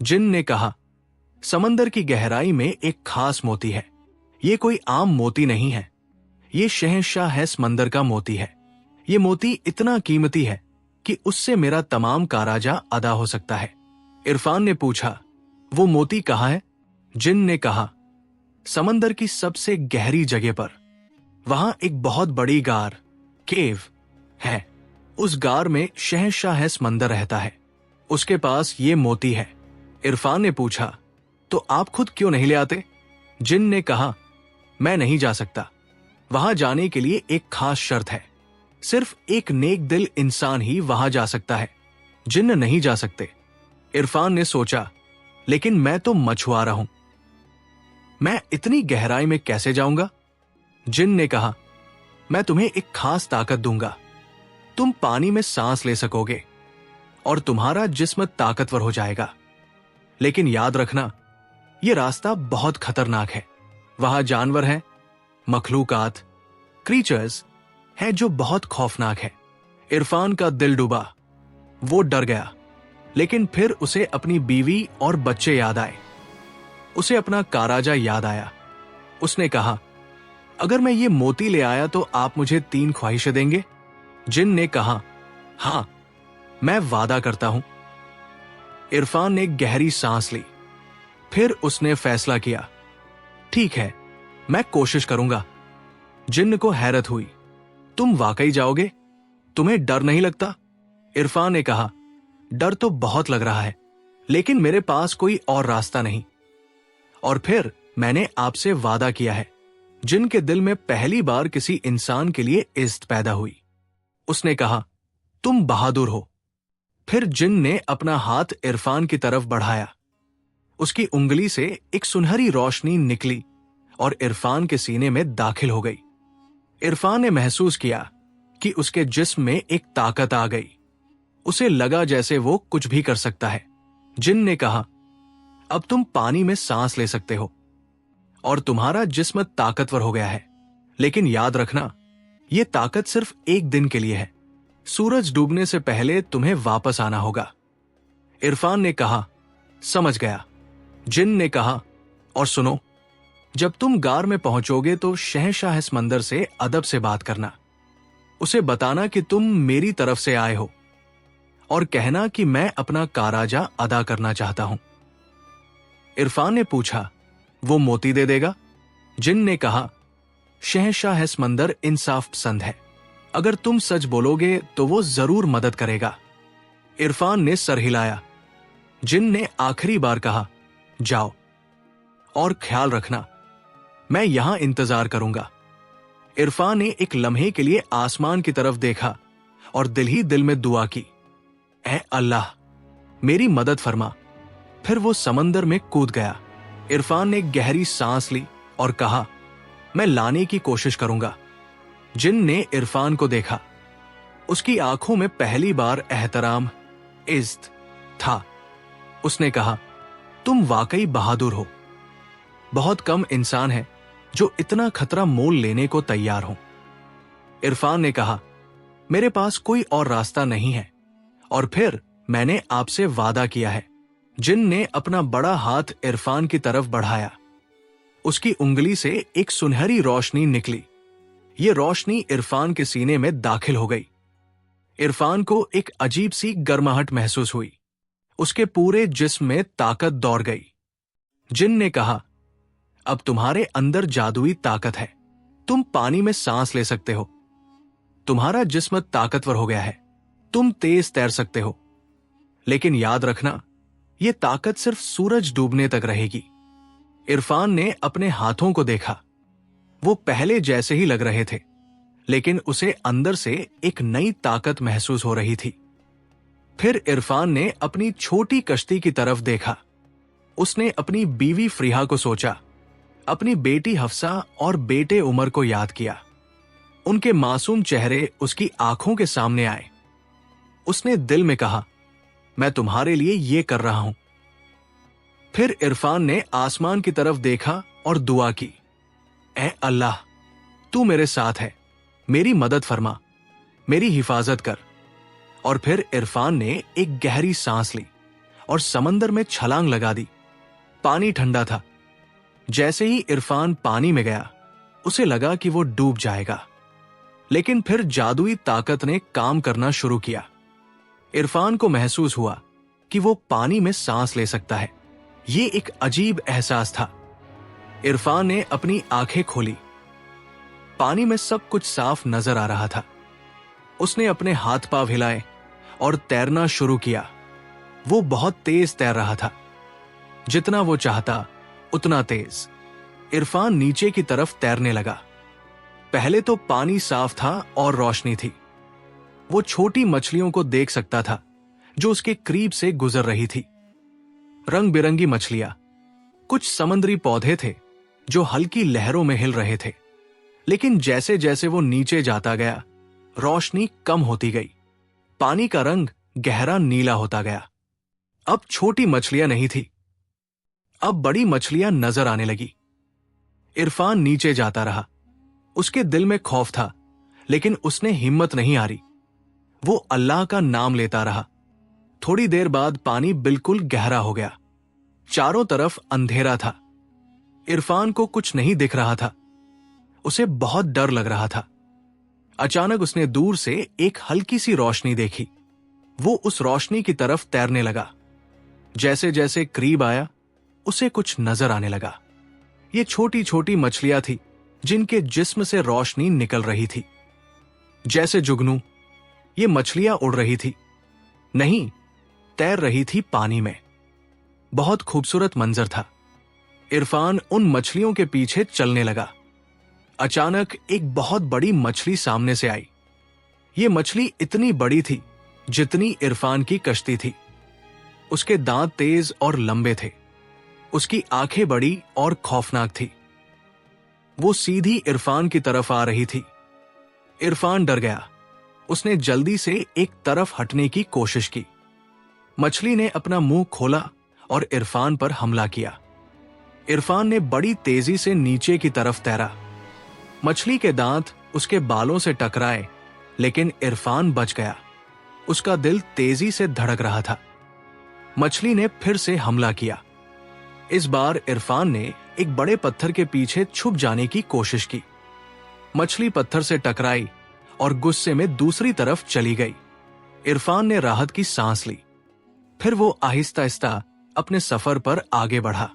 जिन ने कहा, समंदर की गहराई में एक खास मोती है। ये कोई आम मोती नहीं है, ये शहंशाह है समंदर का मोती है। ये मोती इतना कीमती है कि उससे मेरा तमाम काराजा अदा हो सकता है। इरफान ने पूछा, वो मोती कहाँ है? जिन ने कहा, समंदर की सबसे गहरी जगह पर। वहां एक बहुत बड़ी गार, केव है। उस गार में शहंशाह समंदर रहता है, उसके पास ये मोती है। इरफान ने पूछा, तो आप खुद क्यों नहीं ले आते? जिन ने कहा, मैं नहीं जा सकता। वहां जाने के लिए एक खास शर्त है, सिर्फ एक नेक दिल इंसान ही वहां जा सकता है, जिन्न नहीं जा सकते। इरफान ने सोचा, लेकिन मैं तो मछुआरा हूं, मैं इतनी गहराई में कैसे जाऊंगा? जिन ने कहा, मैं तुम्हें एक खास ताकत दूंगा। तुम पानी में सांस ले सकोगे और तुम्हारा जिस्म ताकतवर हो जाएगा। लेकिन याद रखना, यह रास्ता बहुत खतरनाक है। वहां जानवर हैं, मखलूकात, क्रीचर्स हैं जो बहुत खौफनाक है। इरफान का दिल डूबा। वो डर गया, लेकिन फिर उसे अपनी बीवी और बच्चे याद आए। उसे अपना काराजा याद आया। उसने कहा, अगर मैं ये मोती ले आया तो आप मुझे 3 ख्वाहिशें देंगे? जिन ने कहा, हां, मैं वादा करता हूं। इरफान ने गहरी सांस ली। फिर उसने फैसला किया, ठीक है, मैं कोशिश करूंगा। जिन्न को हैरत हुई। तुम वाकई जाओगे? तुम्हें डर नहीं लगता? इरफान ने कहा, डर तो बहुत लग रहा है, लेकिन मेरे पास कोई और रास्ता नहीं। और फिर मैंने आपसे वादा किया है। जिन के दिल में पहली बार किसी इंसान के लिए इज्जत पैदा हुई। उसने कहा, तुम बहादुर हो। फिर जिन ने अपना हाथ इरफान की तरफ बढ़ाया। उसकी उंगली से एक सुनहरी रोशनी निकली और इरफान के सीने में दाखिल हो गई। इरफान ने महसूस किया कि उसके जिस्म में एक ताकत आ गई। उसे लगा जैसे वो कुछ भी कर सकता है। जिन ने कहा, अब तुम पानी में सांस ले सकते हो और तुम्हारा जिस्म ताकतवर हो गया है। लेकिन याद रखना, यह ताकत सिर्फ एक दिन के लिए है। सूरज डूबने से पहले तुम्हें वापस आना होगा। इरफान ने कहा, समझ गया। जिन ने कहा, और सुनो, जब तुम गार में पहुंचोगे तो शहंशाह समंदर से अदब से बात करना। उसे बताना कि तुम मेरी तरफ से आए हो और कहना कि मैं अपना काराजा अदा करना चाहता हूं। इरफान ने पूछा, वो मोती दे देगा? जिन ने कहा, शहंशाह समंदर इंसाफ पसंद है। अगर तुम सच बोलोगे तो वो जरूर मदद करेगा। इरफान ने सर हिलाया। जिन ने आखिरी बार कहा, जाओ और ख्याल रखना, मैं यहां इंतजार करूंगा। इरफान ने एक लम्हे के लिए आसमान की तरफ देखा और दिल ही दिल में दुआ की, ऐ अल्लाह, मेरी मदद फरमा। फिर वो समंदर में कूद गया। इरफान ने गहरी सांस ली और कहा, मैं लाने की कोशिश करूंगा। जिन ने इरफान को देखा। उसकी आंखों में पहली बार एहतराम, इज्जत था। उसने कहा, तुम वाकई बहादुर हो। बहुत कम इंसान है जो इतना खतरा मोल लेने को तैयार हो। इरफान ने कहा, मेरे पास कोई और रास्ता नहीं है और फिर मैंने आपसे वादा किया है। जिन ने अपना बड़ा हाथ इरफान की तरफ बढ़ाया। उसकी उंगली से एक सुनहरी रोशनी निकली। ये रोशनी इरफान के सीने में दाखिल हो गई। इरफान को एक अजीब सी गर्माहट महसूस हुई। उसके पूरे जिस्म में ताकत दौड़ गई। जिन ने कहा, अब तुम्हारे अंदर जादुई ताकत है। तुम पानी में सांस ले सकते हो। तुम्हारा जिस्म ताकतवर हो गया है। तुम तेज तैर सकते हो। लेकिन याद रखना, यह ताकत सिर्फ सूरज डूबने तक रहेगी। इरफान ने अपने हाथों को देखा। वो पहले जैसे ही लग रहे थे, लेकिन उसे अंदर से एक नई ताकत महसूस हो रही थी। फिर इरफान ने अपनी छोटी कश्ती की तरफ देखा। उसने अपनी बीवी फ्रीहा को सोचा, अपनी बेटी हफ्सा और बेटे उमर को याद किया। उनके मासूम चेहरे उसकी आंखों के सामने आए। उसने दिल में कहा, मैं तुम्हारे लिए ये कर रहा हूं। फिर इरफान ने आसमान की तरफ देखा और दुआ की, ऐ अल्लाह, तू मेरे साथ है, मेरी मदद फरमा, मेरी हिफाजत कर। और फिर इरफान ने एक गहरी सांस ली और समंदर में छलांग लगा दी। पानी ठंडा था। जैसे ही इरफान पानी में गया, उसे लगा कि वो डूब जाएगा। लेकिन फिर जादुई ताकत ने काम करना शुरू किया। इरफान को महसूस हुआ कि वो पानी में सांस ले सकता है। ये एक अजीब एहसास था। इरफान ने अपनी आंखें खोली। पानी में सब कुछ साफ नजर आ रहा था। उसने अपने हाथ पांव हिलाए और तैरना शुरू किया। वो बहुत तेज तैर रहा था। जितना वो चाहता उतना तेज। इरफान नीचे की तरफ तैरने लगा। पहले तो पानी साफ था और रोशनी थी। वो छोटी मछलियों को देख सकता था जो उसके करीब से गुजर रही थी। रंग बिरंगी मछलियां। कुछ समुद्री पौधे थे जो हल्की लहरों में हिल रहे थे। लेकिन जैसे जैसे वो नीचे जाता गया, रोशनी कम होती गई। पानी का रंग गहरा नीला होता गया। अब छोटी मछलियां नहीं थी, अब बड़ी मछलियां नजर आने लगी। इरफान नीचे जाता रहा। उसके दिल में खौफ था, लेकिन उसने हिम्मत नहीं हारी। वो अल्लाह का नाम लेता रहा। थोड़ी देर बाद पानी बिल्कुल गहरा हो गया। चारों तरफ अंधेरा था। इरफान को कुछ नहीं दिख रहा था। उसे बहुत डर लग रहा था। अचानक उसने दूर से एक हल्की सी रोशनी देखी। वो उस रोशनी की तरफ तैरने लगा। जैसे जैसे करीब आया, उसे कुछ नजर आने लगा। ये छोटी छोटी मछलियां थी जिनके जिस्म से रोशनी निकल रही थी। जैसे जुगनू ये मछलियां उड़ रही थी, नहीं, तैर रही थी पानी में। बहुत खूबसूरत मंजर था। इरफान उन मछलियों के पीछे चलने लगा। अचानक एक बहुत बड़ी मछली सामने से आई। ये मछली इतनी बड़ी थी जितनी इरफान की कश्ती थी। उसके दांत तेज और लंबे थे। उसकी आंखें बड़ी और खौफनाक थी। वो सीधी इरफान की तरफ आ रही थी। इरफान डर गया। उसने जल्दी से एक तरफ हटने की कोशिश की। मछली ने अपना मुंह खोला और इरफान पर हमला किया। इरफान ने बड़ी तेजी से नीचे की तरफ तैरा। मछली के दांत उसके बालों से टकराए, लेकिन इरफान बच गया। उसका दिल तेजी से धड़क रहा था। मछली ने फिर से हमला किया। इस बार इरफान ने एक बड़े पत्थर के पीछे छुप जाने की कोशिश की। मछली पत्थर से टकराई और गुस्से में दूसरी तरफ चली गई। इरफान ने राहत की सांस ली। फिर वो आहिस्ता आहिस्ता अपने सफर पर आगे बढ़ा।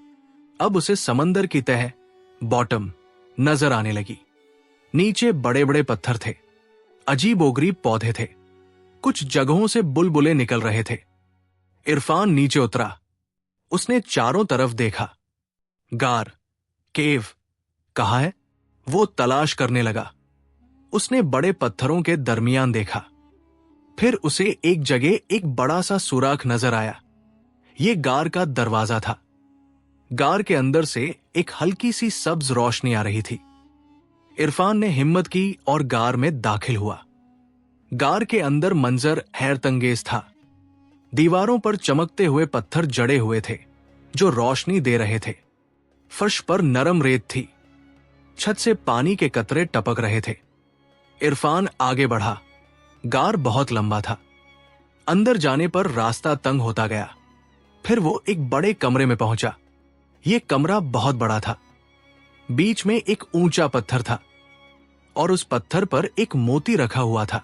अब उसे समंदर की तह, बॉटम, नजर आने लगी। नीचे बड़े बड़े पत्थर थे। अजीबोगरीब पौधे थे। कुछ जगहों से बुलबुले निकल रहे थे। इरफान नीचे उतरा। उसने चारों तरफ देखा। गार, केव, कहाँ है? वो तलाश करने लगा। उसने बड़े पत्थरों के दरमियान देखा। फिर उसे एक जगह एक बड़ा सा सुराख नजर आया। ये गार का दरवाजा था। गार के अंदर से एक हल्की सी सब्ज रोशनी आ रही थी। इरफान ने हिम्मत की और गार में दाखिल हुआ। गार के अंदर मंजर हैरतंगेज था। दीवारों पर चमकते हुए पत्थर जड़े हुए थे जो रोशनी दे रहे थे। फर्श पर नरम रेत थी। छत से पानी के कतरे टपक रहे थे। इरफान आगे बढ़ा। गार बहुत लंबा था। अंदर जाने पर रास्ता तंग होता गया। फिर वो एक बड़े कमरे में पहुंचा। ये कमरा बहुत बड़ा था। बीच में एक ऊंचा पत्थर था और उस पत्थर पर एक मोती रखा हुआ था।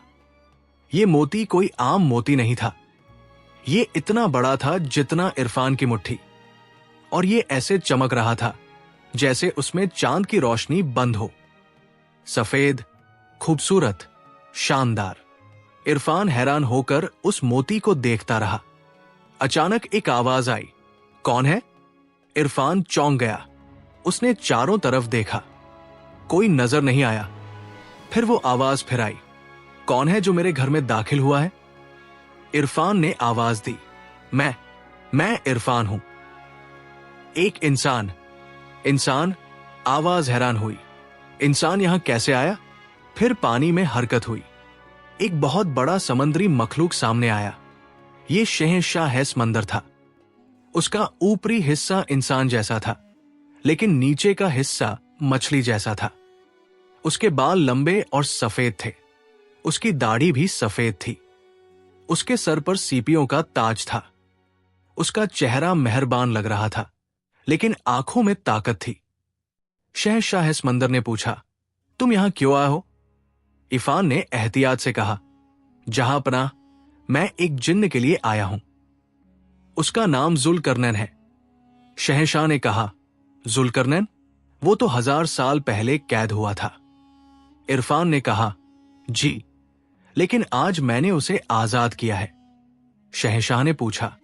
ये मोती कोई आम मोती नहीं था। ये इतना बड़ा था जितना इरफान की मुट्ठी, और ये ऐसे चमक रहा था जैसे उसमें चांद की रोशनी बंद हो। सफेद, खूबसूरत, शानदार। इरफान हैरान होकर उस मोती को देखता रहा। अचानक एक आवाज आई, कौन है? इरफान चौंक गया। उसने चारों तरफ देखा। कोई नजर नहीं आया। फिर वो आवाज फिर आई, कौन है जो मेरे घर में दाखिल हुआ है? इरफान ने आवाज दी, मैं इरफान हूं। एक इंसान। इंसान? आवाज हैरान हुई। इंसान यहां कैसे आया? फिर पानी में हरकत हुई। एक बहुत बड़ा समुद्री मखलूक सामने आया। ये शहंशाह समंदर था। उसका ऊपरी हिस्सा इंसान जैसा था, लेकिन नीचे का हिस्सा मछली जैसा था। उसके बाल लंबे और सफेद थे। उसकी दाढ़ी भी सफेद थी। उसके सर पर सीपियों का ताज था। उसका चेहरा मेहरबान लग रहा था, लेकिन आंखों में ताकत थी। शहंशाह समंदर ने पूछा, तुम यहां क्यों आए हो? इरफान ने एहतियात से कहा, जहांपनाह, मैं एक जिन्न के लिए आया हूं। उसका नाम जुल्करनैन है। शहंशाह ने कहा, जुल्करनैन? वो तो 1000 साल पहले कैद हुआ था। इरफान ने कहा, जी, लेकिन आज मैंने उसे आजाद किया है। शहंशाह ने पूछा,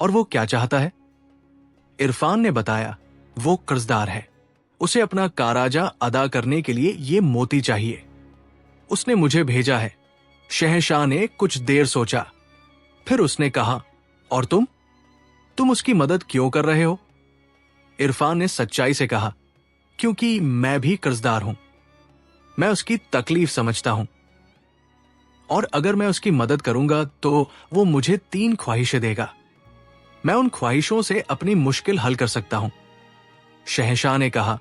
और वो क्या चाहता है? इरफान ने बताया, वो कर्जदार है। उसे अपना काराजा अदा करने के लिए ये मोती चाहिए। उसने मुझे भेजा है। शहंशाह ने कुछ देर सोचा। फिर उसने कहा, और तुम उसकी मदद क्यों कर रहे हो? इरफान ने सच्चाई से कहा, क्योंकि मैं भी कर्जदार हूं। मैं उसकी तकलीफ समझता हूं, और अगर मैं उसकी मदद करूंगा तो वो मुझे 3 ख्वाहिशें देगा। मैं उन ख्वाहिशों से अपनी मुश्किल हल कर सकता हूं। शहंशाह ने कहा,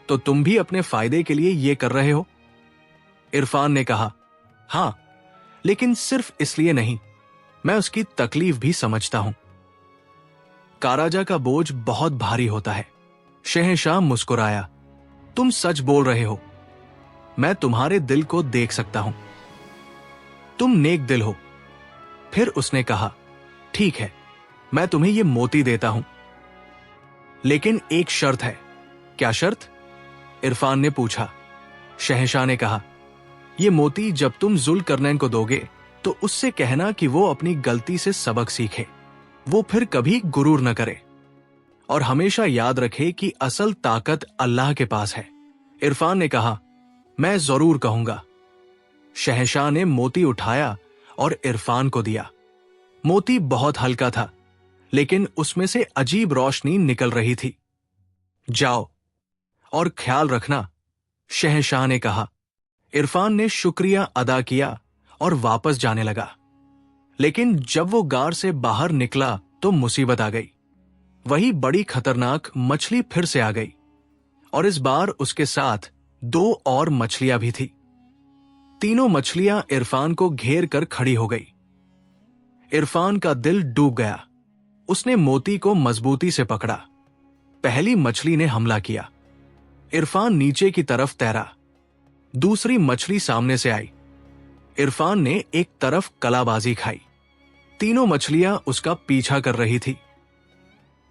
तो तुम भी अपने फायदे के लिए ये कर रहे हो? इरफान ने कहा, हां, लेकिन सिर्फ इसलिए नहीं, मैं उसकी तकलीफ भी समझता हूं। काराजा का बोझ बहुत भारी होता है। शहंशाह मुस्कुराया, तुम सच बोल रहे हो। मैं तुम्हारे दिल को देख सकता हूं। तुम नेक दिल हो। फिर उसने कहा, ठीक है, मैं तुम्हें यह मोती देता हूं, लेकिन एक शर्त है। क्या शर्त? इरफान ने पूछा। शहंशाह ने कहा, ये मोती जब तुम जुल्करनैन को दोगे तो उससे कहना कि वो अपनी गलती से सबक सीखे, वो फिर कभी गुरूर न करे और हमेशा याद रखे कि असल ताकत अल्लाह के पास है। इरफान ने कहा, मैं जरूर कहूंगा। शहंशाह ने मोती उठाया और इरफान को दिया। मोती बहुत हल्का था, लेकिन उसमें से अजीब रोशनी निकल रही थी। जाओ और ख्याल रखना, शहंशाह ने कहा। इरफान ने शुक्रिया अदा किया और वापस जाने लगा। लेकिन जब वो गार से बाहर निकला तो मुसीबत आ गई। वही बड़ी खतरनाक मछली फिर से आ गई और इस बार उसके साथ 2 और मछलियां भी थी। तीनों मछलियां इरफान को घेर कर खड़ी हो गई। इरफान का दिल डूब गया। उसने मोती को मजबूती से पकड़ा। पहली मछली ने हमला किया। इरफान नीचे की तरफ तैरा। दूसरी मछली सामने से आई। इरफान ने एक तरफ कलाबाजी खाई। तीनों मछलियां उसका पीछा कर रही थी।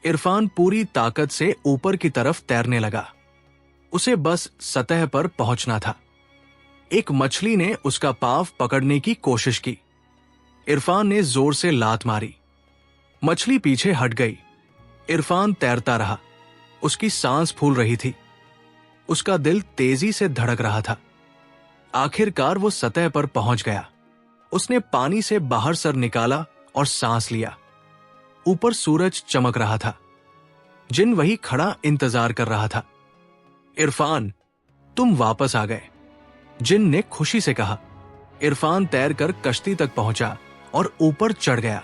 इरफान पूरी ताकत से ऊपर की तरफ तैरने लगा। उसे बस सतह पर पहुंचना था। एक मछली ने उसका पांव पकड़ने की कोशिश की। इरफान ने जोर से लात मारी। मछली पीछे हट गई। इरफान तैरता रहा। उसकी सांस फूल रही थी। उसका दिल तेजी से धड़क रहा था। आखिरकार वो सतह पर पहुंच गया। उसने पानी से बाहर सर निकाला और सांस लिया। ऊपर सूरज चमक रहा था। जिन वही खड़ा इंतजार कर रहा था। इरफान, तुम वापस आ गए, जिन ने खुशी से कहा। इरफान तैरकर कश्ती तक पहुंचा और ऊपर चढ़ गया।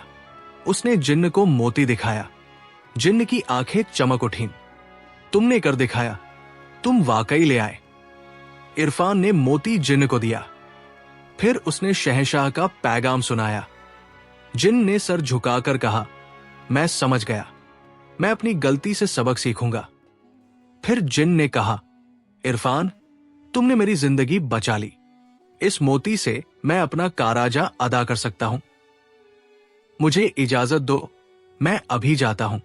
उसने जिन्न को मोती दिखाया। जिन्न की आंखें चमक उठीं। तुमने कर दिखाया, तुम वाकई ले आए। इरफान ने मोती जिन्न को दिया। फिर उसने शहंशाह का पैगाम सुनाया। जिन्न ने सर झुकाकर कहा, मैं समझ गया, मैं अपनी गलती से सबक सीखूंगा। फिर जिन्न ने कहा, इरफान, तुमने मेरी जिंदगी बचा ली। इस मोती से मैं अपना काराजा अदा कर सकता हूं। मुझे इजाजत दो, मैं अभी जाता हूं।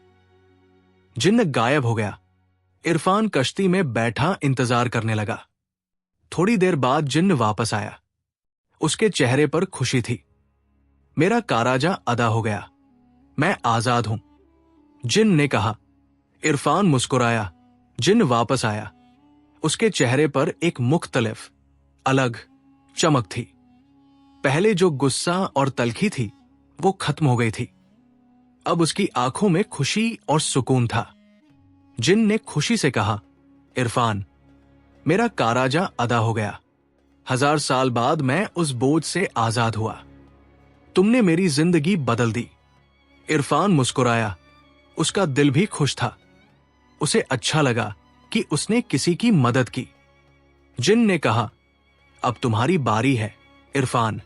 जिन्न गायब हो गया। इरफान कश्ती में बैठा इंतजार करने लगा। थोड़ी देर बाद जिन्न वापस आया। उसके चेहरे पर खुशी थी। मेरा काराजा अदा हो गया, मैं आजाद हूं, जिन्न ने कहा। इरफान मुस्कुराया। जिन्न वापस आया। उसके चेहरे पर एक मुख्तलिफ, अलग चमक थी। पहले जो गुस्सा और तल्खी थी वो खत्म हो गई थी। अब उसकी आंखों में खुशी और सुकून था। जिन्न ने खुशी से कहा, इरफान, मेरा काराजा अदा हो गया। 1000 साल बाद मैं उस बोझ से आजाद हुआ। तुमने मेरी जिंदगी बदल दी। इरफान मुस्कुराया। उसका दिल भी खुश था। उसे अच्छा लगा कि उसने किसी की मदद की। जिन्न ने कहा, अब तुम्हारी बारी है इरफान।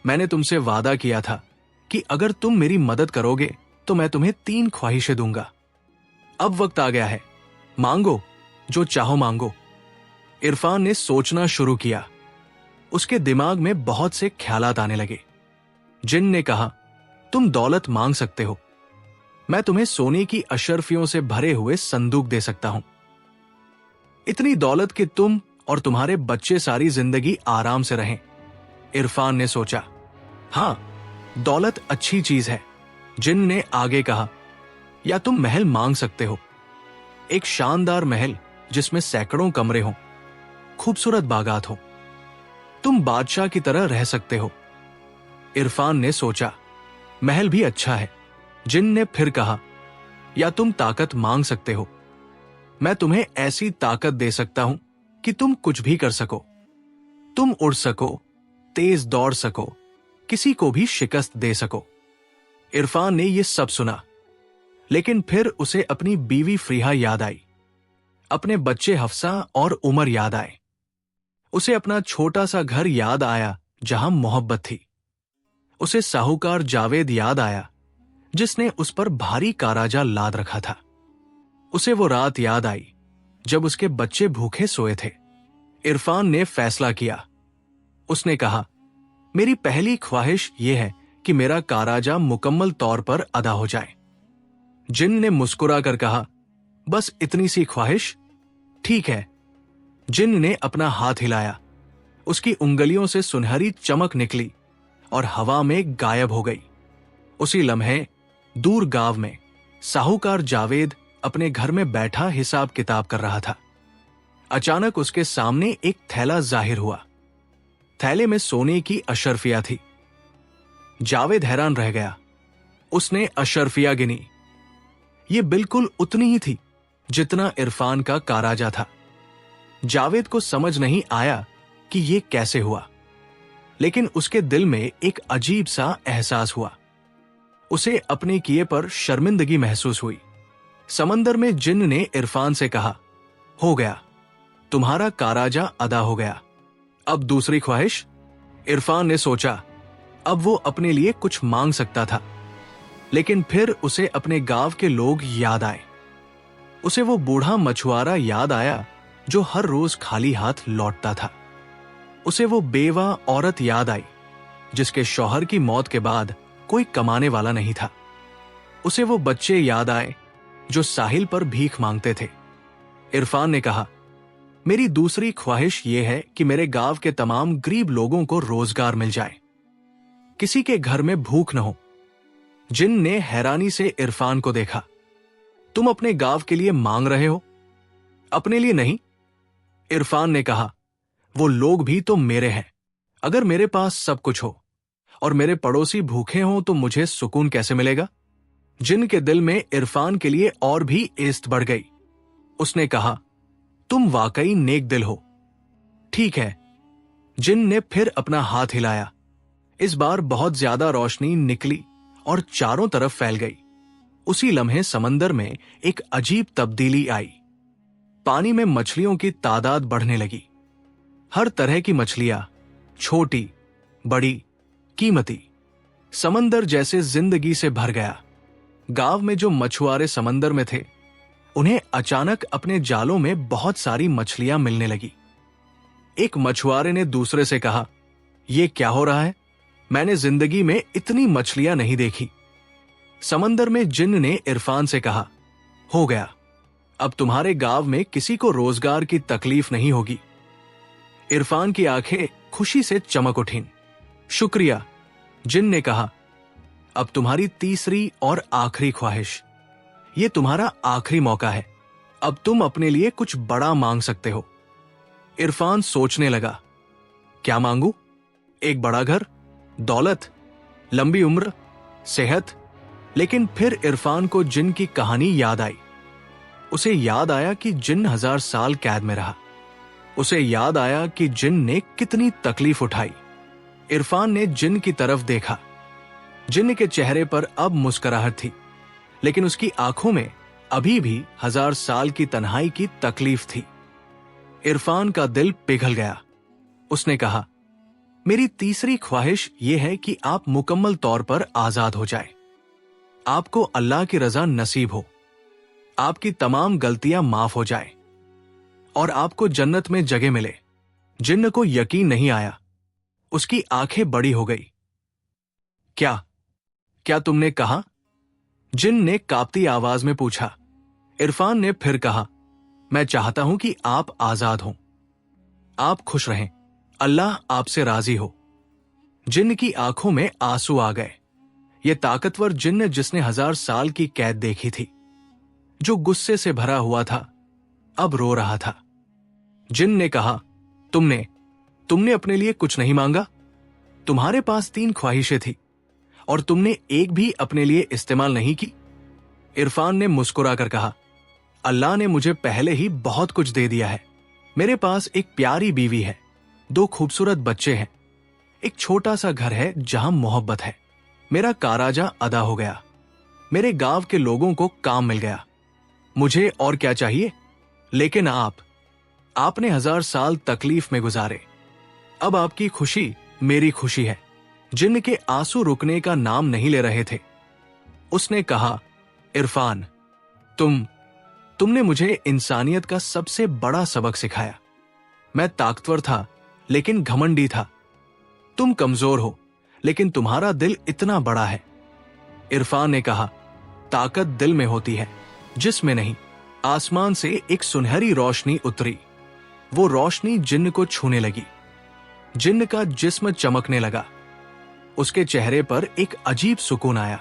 मैंने तुमसे वादा किया था कि अगर तुम मेरी मदद करोगे तो मैं तुम्हें 3 ख्वाहिशें दूंगा। अब वक्त आ गया है, मांगो जो चाहो मांगो। इरफान ने सोचना शुरू किया। उसके दिमाग में बहुत से ख्यालात आने लगे। जिन्न ने कहा, तुम दौलत मांग सकते हो। मैं तुम्हें सोने की अशर्फियों से भरे हुए संदूक दे सकता हूं। इतनी दौलत कि तुम और तुम्हारे बच्चे सारी जिंदगी आराम से रहें। इरफान ने सोचा, हां, दौलत अच्छी चीज है। जिन्न ने आगे कहा, या तुम महल मांग सकते हो। एक शानदार महल जिसमें सैकड़ों कमरे हों, खूबसूरत बागात हो। तुम बादशाह की तरह रह सकते हो। इरफान ने सोचा, महल भी अच्छा है। जिन्न ने फिर कहा, या तुम ताकत मांग सकते हो। मैं तुम्हें ऐसी ताकत दे सकता हूं कि तुम कुछ भी कर सको। तुम उड़ सको, तेज दौड़ सको, किसी को भी शिकस्त दे सको। इरफान ने यह सब सुना, लेकिन फिर उसे अपनी बीवी फ्रीहा याद आई। अपने बच्चे हफ्सा और उमर याद आए। उसे अपना छोटा सा घर याद आया जहां मोहब्बत थी। उसे साहूकार जावेद याद आया जिसने उस पर भारी काराजा लाद रखा था। उसे वो रात याद आई जब उसके बच्चे भूखे सोए थे। इरफान ने फैसला किया। उसने कहा, मेरी पहली ख्वाहिश यह है कि मेरा काराजा मुकम्मल तौर पर अदा हो जाए। जिन्न ने मुस्कुरा कर कहा, बस इतनी सी ख्वाहिश? ठीक है। जिन्न ने अपना हाथ हिलाया, उसकी उंगलियों से सुनहरी चमक निकली और हवा में गायब हो गई। उसी लम्हे दूर गांव में साहूकार जावेद अपने घर में बैठा हिसाब किताब कर रहा था। अचानक उसके सामने एक थैला जाहिर हुआ। थैले में सोने की अशर्फिया थी। जावेद हैरान रह गया। उसने अशर्फिया गिनी। ये बिल्कुल उतनी ही थी जितना इरफान का काराजा था। जावेद को समझ नहीं आया कि ये कैसे हुआ, लेकिन उसके दिल में एक अजीब सा एहसास हुआ। उसे अपने किए पर शर्मिंदगी महसूस हुई। समंदर में जिन्न ने इरफान से कहा, हो गया, तुम्हारा काराजा अदा हो गया। अब दूसरी ख्वाहिश? इरफान ने सोचा, अब वो अपने लिए कुछ मांग सकता था, लेकिन फिर उसे अपने गांव के लोग याद आए। उसे वो बूढ़ा मछुआरा याद आया जो हर रोज खाली हाथ लौटता था। उसे वो बेवा औरत याद आई जिसके शौहर की मौत के बाद कोई कमाने वाला नहीं था। उसे वो बच्चे याद आए जो साहिल पर भीख मांगते थे। इरफान ने कहा, मेरी दूसरी ख्वाहिश यह है कि मेरे गांव के तमाम गरीब लोगों को रोजगार मिल जाए, किसी के घर में भूख न हो। जिन्न ने हैरानी से इरफान को देखा। तुम अपने गांव के लिए मांग रहे हो, अपने लिए नहीं? इरफान ने कहा, वो लोग भी तो मेरे हैं। अगर मेरे पास सब कुछ हो और मेरे पड़ोसी भूखे हों तो मुझे सुकून कैसे मिलेगा? जिन्न के दिल में इरफान के लिए और भी एस्त बढ़ गई। उसने कहा, तुम वाकई नेक दिल हो। ठीक है। जिन्न ने फिर अपना हाथ हिलाया। इस बार बहुत ज्यादा रोशनी निकली और चारों तरफ फैल गई। उसी लम्हे समंदर में एक अजीब तब्दीली आई। पानी में मछलियों की तादाद बढ़ने लगी। हर तरह की मछलियां, छोटी, बड़ी, कीमती। समंदर जैसे जिंदगी से भर गया। गांव में जो मछुआरे समंदर में थे, उन्हें अचानक अपने जालों में बहुत सारी मछलियां मिलने लगी। एक मछुआरे ने दूसरे से कहा, यह क्या हो रहा है? मैंने जिंदगी में इतनी मछलियां नहीं देखी। समंदर में जिन्न ने इरफान से कहा, हो गया, अब तुम्हारे गांव में किसी को रोजगार की तकलीफ नहीं होगी। इरफान की आंखें खुशी से चमक उठीं। शुक्रिया, जिन्न ने कहा, अब तुम्हारी तीसरी और आखिरी ख्वाहिश। ये तुम्हारा आखिरी मौका है। अब तुम अपने लिए कुछ बड़ा मांग सकते हो। इरफान सोचने लगा, क्या मांगू? एक बड़ा घर, दौलत, लंबी उम्र, सेहत? लेकिन फिर इरफान को जिन्न की कहानी याद आई। उसे याद आया कि जिन्न 1000 साल कैद में रहा। उसे याद आया कि जिन्न ने कितनी तकलीफ उठाई। इरफान ने जिन्न की तरफ देखा। जिन्न के चेहरे पर अब मुस्कुराहट थी, लेकिन उसकी आंखों में अभी भी 1000 साल की तन्हाई की तकलीफ थी। इरफान का दिल पिघल गया। उसने कहा, मेरी तीसरी ख्वाहिश यह है कि आप मुकम्मल तौर पर आजाद हो जाए। आपको अल्लाह की रजा नसीब हो, आपकी तमाम गलतियां माफ हो जाए और आपको जन्नत में जगह मिले। जिन्न को यकीन नहीं आया। उसकी आंखें बड़ी हो गई। क्या तुमने कहा? जिन्न ने कांपती आवाज में पूछा। इरफान ने फिर कहा, मैं चाहता हूं कि आप आजाद हों, आप खुश रहें, अल्लाह आपसे राजी हो। जिन्न की आंखों में आंसू आ गए। यह ताकतवर जिन्न जिसने 1000 साल की कैद देखी थी, जो गुस्से से भरा हुआ था, अब रो रहा था। जिन्न ने कहा, तुमने अपने लिए कुछ नहीं मांगा? तुम्हारे पास 3 ख्वाहिशें थी और तुमने एक भी अपने लिए इस्तेमाल नहीं की। इरफान ने मुस्कुराकर कहा, अल्लाह ने मुझे पहले ही बहुत कुछ दे दिया है। मेरे पास एक प्यारी बीवी है, 2 खूबसूरत बच्चे हैं, एक छोटा सा घर है जहां मोहब्बत है। मेरा काराजा अदा हो गया। मेरे गांव के लोगों को काम मिल गया। मुझे और क्या चाहिए? लेकिन आपने 1000 साल तकलीफ में गुजारे। अब आपकी खुशी मेरी खुशी है। जिन्न के आंसू रुकने का नाम नहीं ले रहे थे। उसने कहा, इरफान, तुमने मुझे इंसानियत का सबसे बड़ा सबक सिखाया। मैं ताकतवर था लेकिन घमंडी था। तुम कमजोर हो लेकिन तुम्हारा दिल इतना बड़ा है। इरफान ने कहा, ताकत दिल में होती है, जिस्म में नहीं। आसमान से एक सुनहरी रोशनी उतरी। वो रोशनी जिन्न को छूने लगी। जिन्न का जिस्म चमकने लगा। उसके चेहरे पर एक अजीब सुकून आया।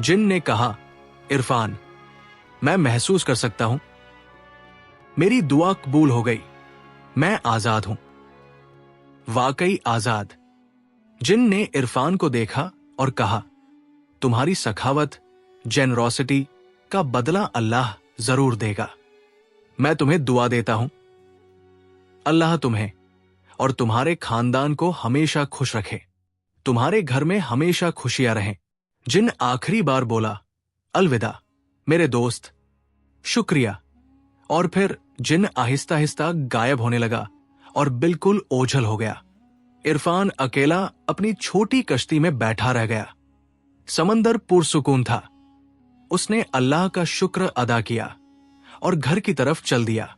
जिन्न ने कहा, इरफान, मैं महसूस कर सकता हूं, मेरी दुआ कबूल हो गई, मैं आजाद हूं। वाकई आजाद। जिन्न ने इरफान को देखा और कहा, तुम्हारी सखावत, जेनरोसिटी का बदला अल्लाह जरूर देगा। मैं तुम्हें दुआ देता हूं, अल्लाह तुम्हें और तुम्हारे खानदान को हमेशा खुश रखे, तुम्हारे घर में हमेशा खुशियां रहें। जिन्न आखिरी बार बोला, अलविदा मेरे दोस्त, शुक्रिया। और फिर जिन्न आहिस्ता आहिस्ता गायब होने लगा और बिल्कुल ओझल हो गया। इरफान अकेला अपनी छोटी कश्ती में बैठा रह गया। समंदर पुरसुकून था। उसने अल्लाह का शुक्र अदा किया और घर की तरफ चल दिया।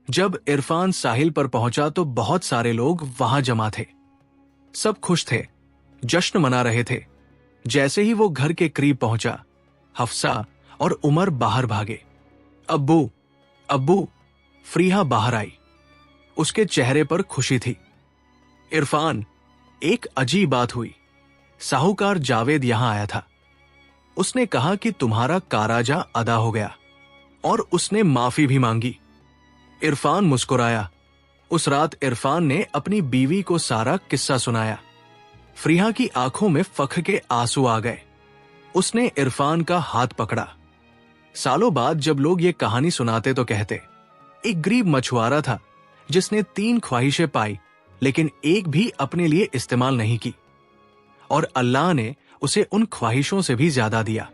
जब इरफान साहिल पर पहुंचा तो बहुत सारे लोग वहां जमा थे। सब खुश थे, जश्न मना रहे थे। जैसे ही वो घर के करीब पहुंचा, हफ्सा और उमर बाहर भागे। अब्बू, अब्बू, फ्रीहा बाहर आई। उसके चेहरे पर खुशी थी। इरफान, एक अजीब बात हुई। साहूकार जावेद यहां आया था। उसने कहा कि तुम्हारा काराजा अदा हो गया और उसने माफी भी मांगी। इरफान मुस्कुराया। उस रात इरफान ने अपनी बीवी को सारा किस्सा सुनाया। फ्रीहा की आंखों में फख्र के आंसू आ गए। उसने इरफान का हाथ पकड़ा। सालों बाद जब लोग ये कहानी सुनाते तो कहते, एक गरीब मछुआरा था जिसने 3 ख्वाहिशें पाई, लेकिन एक भी अपने लिए इस्तेमाल नहीं की, और अल्लाह ने उसे उन ख्वाहिशों से भी ज्यादा दिया।